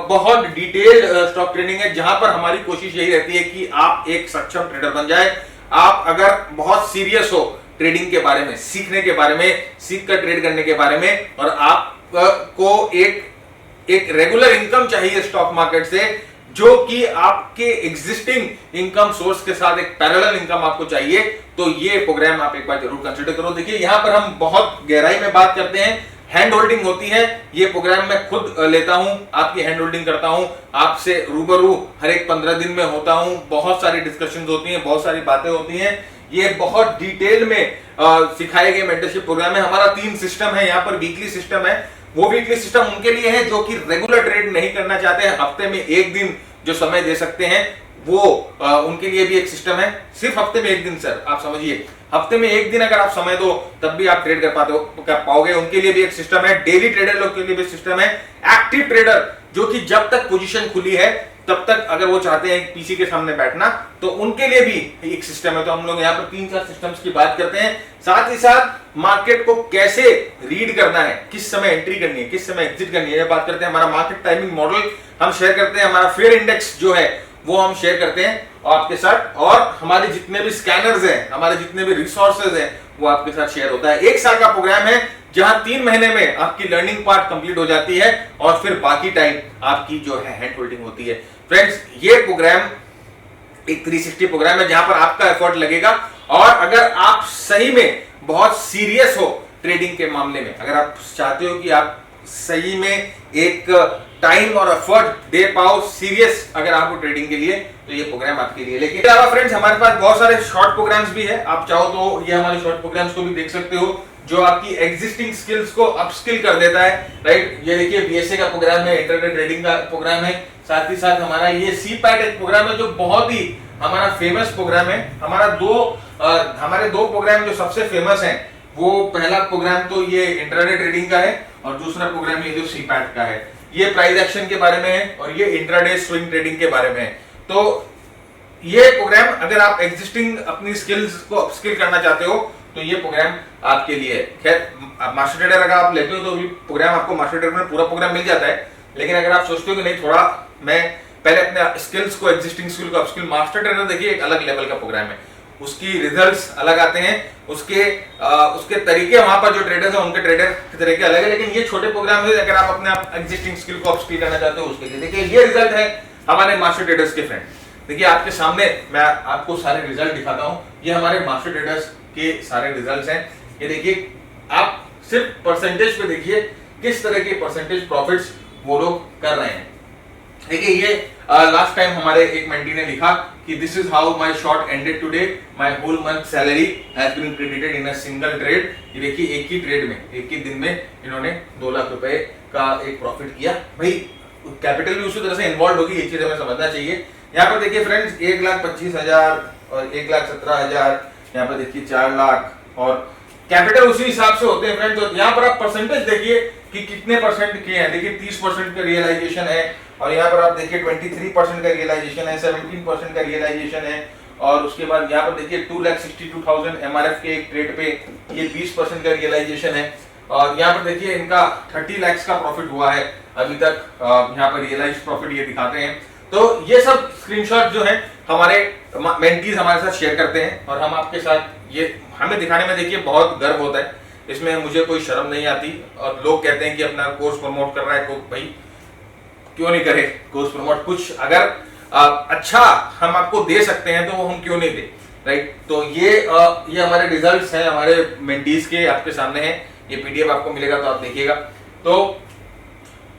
बहुत डिटेल्ड स्टॉक ट्रेडिंग है, जहां पर हमारी कोशिश यही रहती है कि आप एक सक्षम ट्रेडर बन जाए। आप अगर बहुत सीरियस हो ट्रेडिंग के बारे में, सीखने के बारे में, सीख कर ट्रेड करने के बारे में, और आपको एक रेगुलर इनकम चाहिए स्टॉक मार्केट से, जो कि आपके एग्जिस्टिंग इनकम सोर्स के साथ एक पैरेलल इनकम आपको चाहिए, तो ये प्रोग्राम आप एक बार जरूर कंसिडर करो। देखिए यहां पर हम बहुत गहराई में बात करते हैं, हैंड होल्डिंग होती है। ये प्रोग्राम मैं खुद लेता हूं, आपकी हैंड होल्डिंग करता हूं, आपसे रूबरू हर एक 15 दिन में होता हूं, बहुत सारी डिस्कशंस होती हैं, बहुत सारी बातें होती हैं। ये बहुत डिटेल में सिखाए गए मेंटरशिप प्रोग्राम है। हमारा 3 सिस्टम है, यहाँ पर वीकली सिस्टम है। वो वीकली सिस्टम उनके लिए है जो कि रेगुलर ट्रेड नहीं करना चाहते हैं, हफ्ते में एक दिन जो समय दे सकते हैं, वो उनके लिए भी एक सिस्टम है। सिर्फ हफ्ते में एक दिन सर, आप समझिए हफ्ते में एक दिन अगर आप समय दो तब भी आप ट्रेड कर पाओगे, उनके लिए भी एक सिस्टम है। डेली ट्रेडर लोग के लिए भी सिस्टम है। एक्टिव ट्रेडर जो कि जब तक पोजीशन खुली है तब तक अगर वो चाहते हैं पीसी के सामने बैठना, तो उनके लिए भी एक सिस्टम है। तो हम लोग यहाँ पर 3-4 सिस्टम्स की बात करते हैं। साथ ही साथ मार्केट को कैसे रीड करना है, किस समय एंट्री करनी है, किस समय एग्जिट करनी है, ये बात करते हैं। हमारा मार्केट टाइमिंग मॉडल हम शेयर करते हैं। हमारा फेयर इंडेक्स जो है वो हम शेयर करते हैं आपके साथ, और हमारे जितने भी स्कैनर्स हैं, हमारे जितने भी रिसोर्सेज हैं, वो आपके साथ शेयर होता है। 1 साल का प्रोग्राम है जहां 3 महीने में आपकी लर्निंग पार्ट कंप्लीट हो जाती है और फिर बाकी टाइम आपकी जो है हैंड होल्डिंग होती है। फ्रेंड्स ये प्रोग्राम एक 360 प्रोग्राम है जहां पर आपका एफर्ट लगेगा, और अगर आप सही में बहुत सीरियस हो ट्रेडिंग के मामले में, अगर आप चाहते हो कि आप सही में एक टाइम और एफर्ट दे पाओ सीरियस अगर आपको ट्रेडिंग के लिए, तो ये प्रोग्राम आपके लिए। लेकिन अलावा फ्रेंड्स हमारे पास बहुत सारे शॉर्ट प्रोग्राम्स भी है। आप चाहो तो ये हमारे शॉर्ट प्रोग्राम्स को भी देख सकते हो, जो आपकी एग्जिस्टिंग स्किल्स को अपस्किल कर देता है, राइट। ये देखिए बीएसए का प्रोग्राम है, इंटरडे ट्रेडिंग का प्रोग्राम है। साथ ही साथ हमारा ये सीपैट एक प्रोग्राम है जो बहुत ही हमारा फेमस प्रोग्राम है। हमारे दो प्रोग्राम जो सबसे फेमस हैं, वो पहला प्रोग्राम तो ये इंट्राडे ट्रेडिंग का है और दूसरा प्रोग्राम ये जो सीपैट का है, ये प्राइस एक्शन के बारे में है और ये इंट्राडे स्विंग ट्रेडिंग के बारे में है। तो ये प्रोग्राम अगर आप एग्जिस्टिंग अपनी स्किल्स को अपस्किल करना चाहते हो तो ये प्रोग्राम आपके लिए है। खैर मास्टर ट्रेडर अगर आप लेते हो तो भी प्रोग्राम आपको मास्टर ट्रेडर में पूरा प्रोग्राम मिल जाता है, लेकिन अगर आप सोचते हो कि नहीं थोड़ा मैं पहले अपने स्किल्स को, एग्जिस्टिंग स्किल को अपस्किल, मास्टर ट्रेडर देखिए एक अलग लेवल का प्रोग्राम है। उसकी रिजल्ट्स अलग आते हैं, उसके तरीके, वहां पर जो ट्रेडर्स हैं उनके ट्रेडर के तरीके अलग है। लेकिन ये छोटे प्रोग्राम है, अगर आप अपने आप एग्जिस्टिंग स्किल को अपस्किल करना चाहते हो उसके लिए। देखिए ये रिजल्ट है हमारे मास्टर ट्रेडर्स के फ्रेंड। देखिए आपके सामने मैं आपको सारे रिजल्ट दिखाता हूं, ये हमारे मास्टर ट्रेडर्स के सारे रिजल्ट्स हैं। ये देखिए आप सिर्फ परसेंटेज पे देखिए किस तरह के परसेंटेज प्रॉफिट्स वो लोग कर रहे हैं। देखिए ये लास्ट टाइम हमारे एक मेंटी ने लिखा कि this is how my short ended today, my whole month salary has been credited in a single trade. ये देखिए एक ही ट्रेड में, एक ही दिन में इन्होंने 2 लाख रुपए का एक प्रॉफिट किया। भाई कैपिटल भी उसी तरह से इन्वॉल्व होगी, ये चीज हमें समझना चाहिए। यहाँ पर देखिए फ्रेंड्स 1,25,000 और 1,17,000, यहाँ पर देखिए 4 लाख, और कैपिटल उसी हिसाब से होते हैं फ्रेंड्स। तो यहाँ पर आप परसेंटेज देखिए कि कितने परसेंट किए हैं। देखिए 30% का रियलाइजेशन है, और यहाँ पर आप देखिए 23% का रियलाइजेशन है, 17% का रियलाइजेशन है, और उसके बाद यहाँ पर देखिए 2,62,000 एमआरएफ के एक ट्रेड पे ये 20% का रियलाइजेशन है। और यहाँ पर देखिए इनका 30 लाख का प्रॉफिट हुआ है अभी तक, यहाँ पर रियलाइज प्रॉफिट ये दिखाते हैं। तो ये सब स्क्रीनशॉट जो है हमारे मेंटीज हमारे साथ शेयर करते हैं, और हम आपके साथ ये हमें दिखाने में देखिए बहुत गर्व होता है, इसमें मुझे कोई शर्म नहीं आती। और लोग कहते हैं कि अपना कोर्स प्रमोट कर रहा है, भाई क्यों नहीं करे कोर्स प्रमोट, कुछ अगर अच्छा हम आपको दे सकते हैं तो वो हम क्यों नहीं दे, राइट। तो ये हमारे रिजल्ट्स हैं हमारे मेंटीज के, आपके सामने हैं। ये पीडीएफ आपको मिलेगा तो आप देखिएगा। तो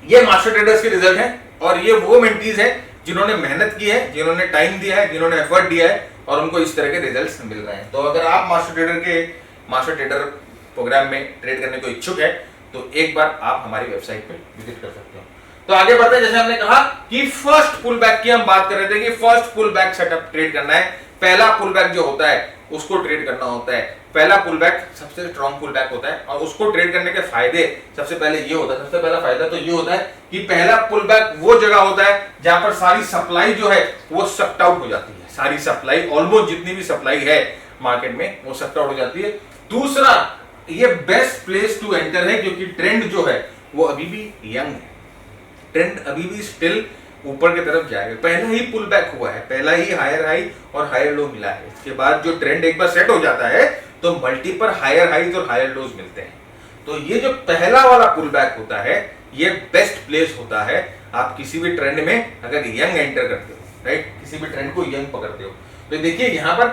ये मास्टर ट्रेडर्स के रिजल्ट हैं, और ये वो मेंटीज हैं जिन्होंने मेहनत की है, जिन्होंने टाइम दिया है, जिन्होंने एफर्ट दिया है, और उनको इस तरह के रिजल्ट्स मिल रहे हैं। तो अगर आप मास्टर ट्रेडर प्रोग्राम में ट्रेड करने को इच्छुक है तो एक बार आप हमारी वेबसाइट पे विजिट कर सकते हो। तो आगे बढ़ते हैं, जैसे हमने कहा कि फर्स्ट पुल बैक की हम बात कर रहे थे कि first pull back setup trade करना है। पहला पुल बैक जो होता है उसको ट्रेड करना होता है। पहला पुल बैक सबसे स्ट्रॉन्ग पुल बैक होता है, और उसको ट्रेड करने के फायदे सबसे पहले ये होता है, सबसे पहला फायदा तो ये होता है कि पहला पुल बैक वो जगह होता है जहां पर सारी सप्लाई जो है वो सक्ट आउट हो जाती है। सारी सप्लाई, ऑलमोस्ट जितनी भी सप्लाई है मार्केट में, वो सक्ट आउट हो जाती है। दूसरा, ये बेस्ट प्लेस टू एंटर है क्योंकि ट्रेंड जो है वो अभी भी यंग है, ट्रेंड अभी भी स्टिल ऊपर की तरफ जाएगा। पहला ही पुल बैक हुआ है, पहला ही हायर हाई और हायर लो मिला है। इसके बाद जो ट्रेंड एक बार सेट हो जाता है तो मल्टीपल हायर हाईज और हायर लोज मिलते हैं। तो ये जो पहला वाला पुल बैक होता है ये बेस्ट प्लेस होता है। आप किसी भी ट्रेंड में अगर यंग एंटर करते हो, राइट, किसी भी ट्रेंड को यंग पकड़ते हो, तो देखिए यहाँ पर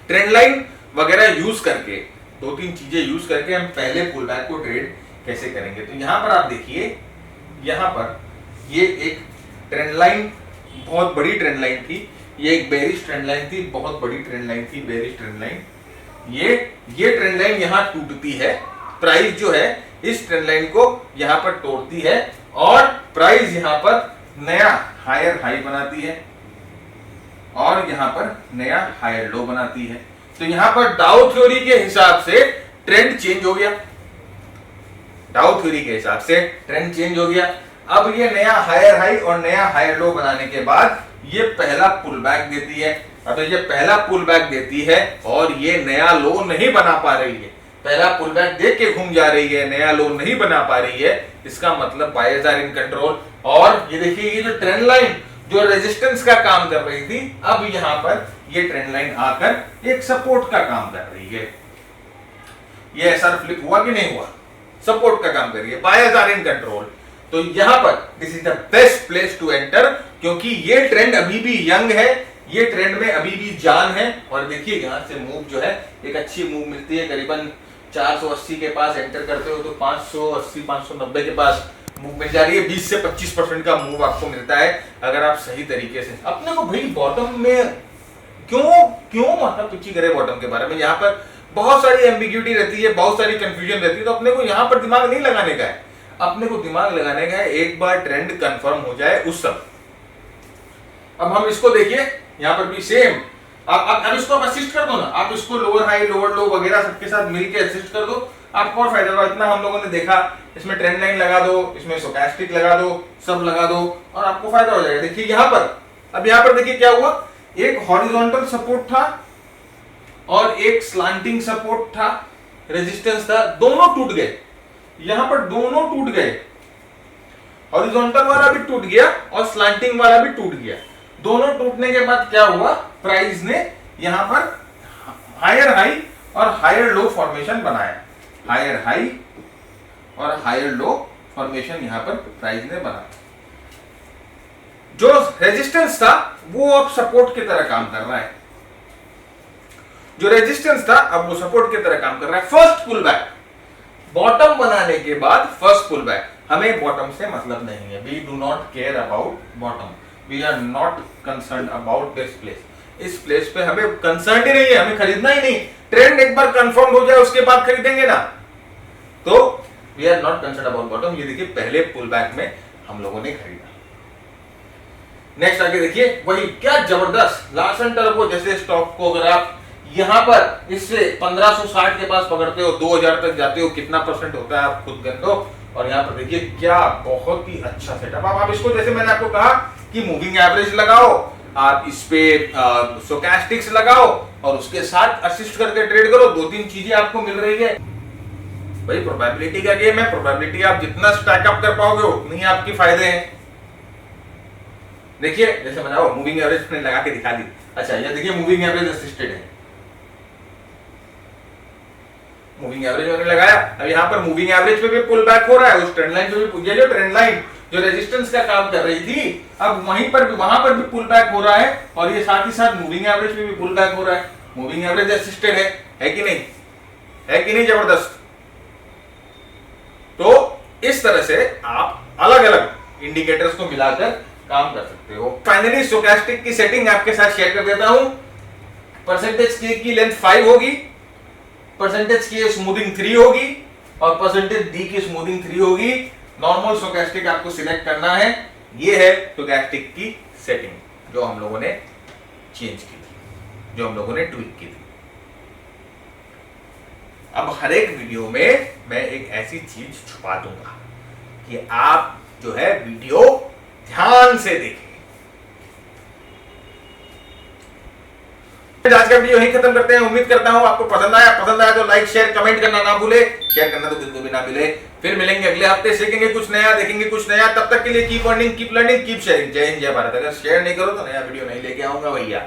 ट्रेंड लाइन वगैरह यूज करके, 2-3 चीजें यूज करके हम पहले पुल बैक को ट्रेड कैसे करेंगे। तो यहाँ पर आप देखिए, यहाँ पर ये एक ट्रेंड लाइन, बहुत बड़ी ट्रेंड लाइन थी, ये एक बेरिश ट्रेंड लाइन थी, बहुत बड़ी ट्रेंड लाइन थी, बेरिश ट्रेंड लाइन। ये ट्रेंड लाइन यहाँ टूटती है, प्राइस जो है इस ट्रेंड लाइन को यहाँ पर तोड़ती है, और प्राइस यहाँ पर नया हायर हाई बनाती है, और यहाँ पर नया हायर लो बनाती है। तो यहाँ पर डाउ थ्योरी के हिसाब से ट्रेंड चेंज हो गया, डाउ थ्योरी के हिसाब से ट्रेंड चेंज हो गया। अब ये नया हायर हाई और नया हायर लो बनाने के बाद ये पहला पुल बैक देती है। अब ये पहला पुल बैक देती है और ये नया लो नहीं बना पा रही है, पहला पुल बैक देख के घूम जा रही है, नया लो नहीं बना पा रही है, इसका मतलब बायर्स आर इन कंट्रोल। और ये देखिए ये जो ट्रेंड लाइन जो रेजिस्टेंस का काम कर रही थी, अब यहाँ पर ये ट्रेंड लाइन आकर एक सपोर्ट का काम कर रही है। ये ऐसा फ्लिप हुआ कि नहीं हुआ, सपोर्ट का काम कर रही है, बायर्स आर इन कंट्रोल। तो यहां पर this is the best place to enter, क्योंकि ये ट्रेंड अभी भी यंग है, ये ट्रेंड में अभी भी जान है। और देखिए यहां से मूव जो है एक अच्छी मूव मिलती है, करीबन 480 के पास एंटर करते हो तो 580 590 के पास मूव मिल जा रही है। 20 से 25% का मूव आपको मिलता है अगर आप सही तरीके से अपने को भाई बॉटम में क्यों मतलब पिछी करे बॉटम के बारे में। यहाँ पर बहुत सारी एम्बिग्यूटी रहती है, बहुत सारी कंफ्यूजन रहती है, तो अपने को यहाँ पर दिमाग नहीं लगाने का है, अपने को दिमाग लगाने का है एक बार ट्रेंड कंफर्म हो जाए उस सब। अब हम इसको देखिए, यहाँ पर भी सेम, अब इसको आप असिस्ट कर दो ना, आप इसको लोअर हाई लोअर लो वगैरह सबके साथ मिलके असिस्ट कर दो, आपको और फायदा होगा। इतना हम लोगों ने देखा, इसमें ट्रेंड लाइन लगा दो, इसमें स्टोचैस्टिक लगा दो, सब लगा दो और आपको फायदा हो जाएगा। देखिए यहाँ पर, अब यहाँ पर देखिए क्या हुआ, एक हॉरिजॉन्टल सपोर्ट था और एक स्लांटिंग सपोर्ट था, रेजिस्टेंस था, दोनों टूट गए। यहां पर दोनों टूट गए, हॉरिजॉन्टल वाला भी टूट गया और स्लांटिंग वाला भी टूट गया। दोनों टूटने के बाद क्या हुआ, प्राइस ने यहां पर हायर हाई और हायर लो फॉर्मेशन बनाया, हायर हाई और हायर लो फॉर्मेशन यहां पर प्राइस ने बनाया। जो रेजिस्टेंस था वो अब सपोर्ट की तरह काम कर रहा है, जो रेजिस्टेंस था अब वो सपोर्ट की तरह काम कर रहा है। फर्स्ट पुल बैक, बॉटम बनाने के बाद फर्स्ट पुल बैक, हमें बॉटम से मतलब नहीं है, we do not care about bottom, we are not concern about this place, इस प्लेस पे हमें कंसर्न ही नहीं है, हमें खरीदना ही नहीं। ट्रेंड एक बार कंफर्म हो जाए उसके बाद खरीदेंगे ना, तो we are not concern about bottom. ये देखिए पहले पुल बैक में हम लोगों ने खरीदा। नेक्स्ट आगे देखिए, वही क्या जबरदस्त लार्सन टर्बो जैसे स्टॉक को अगर आप यहां पर इससे 1560 के पास पकड़ते हो, 2000 तक जाते हो, कितना परसेंट होता है आप खुद गन दो। और यहाँ पर देखिए क्या बहुत ही अच्छा सेटअप। अब आप इसको जैसे मैंने आपको कहा कि मूविंग एवरेज लगाओ, आप इस पे स्टोचैस्टिक्स लगाओ और उसके साथ असिस्ट करके ट्रेड करो, 2-3 चीजें आपको मिल रही है। भाई प्रोबेबिलिटी का गेम है, प्रोबेबिलिटी आप जितना स्टैक अप कर पाओगे उतनी आपकी फायदे हैं। देखिए जैसे मैंने मूविंग एवरेज ने लगा के दिखा दी। अच्छा ये देखिए मूविंग एवरेज असिस्टेड है, मूविंग एवरेज मैंने लगाया, अब यहाँ पर मूविंग एवरेज पे भी पुल बैक हो रहा है, उस ट्रेंड लाइन पे भी, ये जो ट्रेंड लाइन जो रेजिस्टेंस का काम कर रही थी, अब वहीं पर भी वहां पर भी पुल बैक हो रहा है और ये साथ ही साथ मूविंग एवरेज पे भी पुल बैक हो रहा है। मूविंग एवरेज असिस्टेड है कि नहीं, है कि नहीं जबरदस्त। तो इस तरह से आप अलग अलग इंडिकेटर्स को मिलाकर काम कर सकते हो। फाइनली स्टोचैस्टिक की सेटिंग आपके साथ शेयर कर देता हूं। परसेंटेज के की लेंथ 5 होगी, परसेंटेज की स्मूथिंग 3 होगी और परसेंटेज डी की स्मूथिंग 3 होगी। नॉर्मल स्टोचैस्टिक आपको सिलेक्ट करना है। ये है स्टोचैस्टिक की सेटिंग जो हम लोगों ने चेंज की थी, जो हम लोगों ने ट्वीक की थी। अब हर एक वीडियो में मैं एक ऐसी चीज छुपा दूंगा कि आप जो है वीडियो ध्यान से देखें। आज का वीडियो यहीं खत्म करते हैं। उम्मीद करता हूं आपको पसंद आया तो लाइक शेयर कमेंट करना ना भूले, शेयर करना तो बिल्कुल भी ना भूले। फिर मिलेंगे अगले हफ्ते, सीखेंगे कुछ नया, देखेंगे कुछ नया। तब तक के लिए keep earning, keep learning, keep sharing. जय हिंद, जय भारत। अगर शेयर नहीं करो तो नया वीडियो नहीं लेके आऊंगा भैया।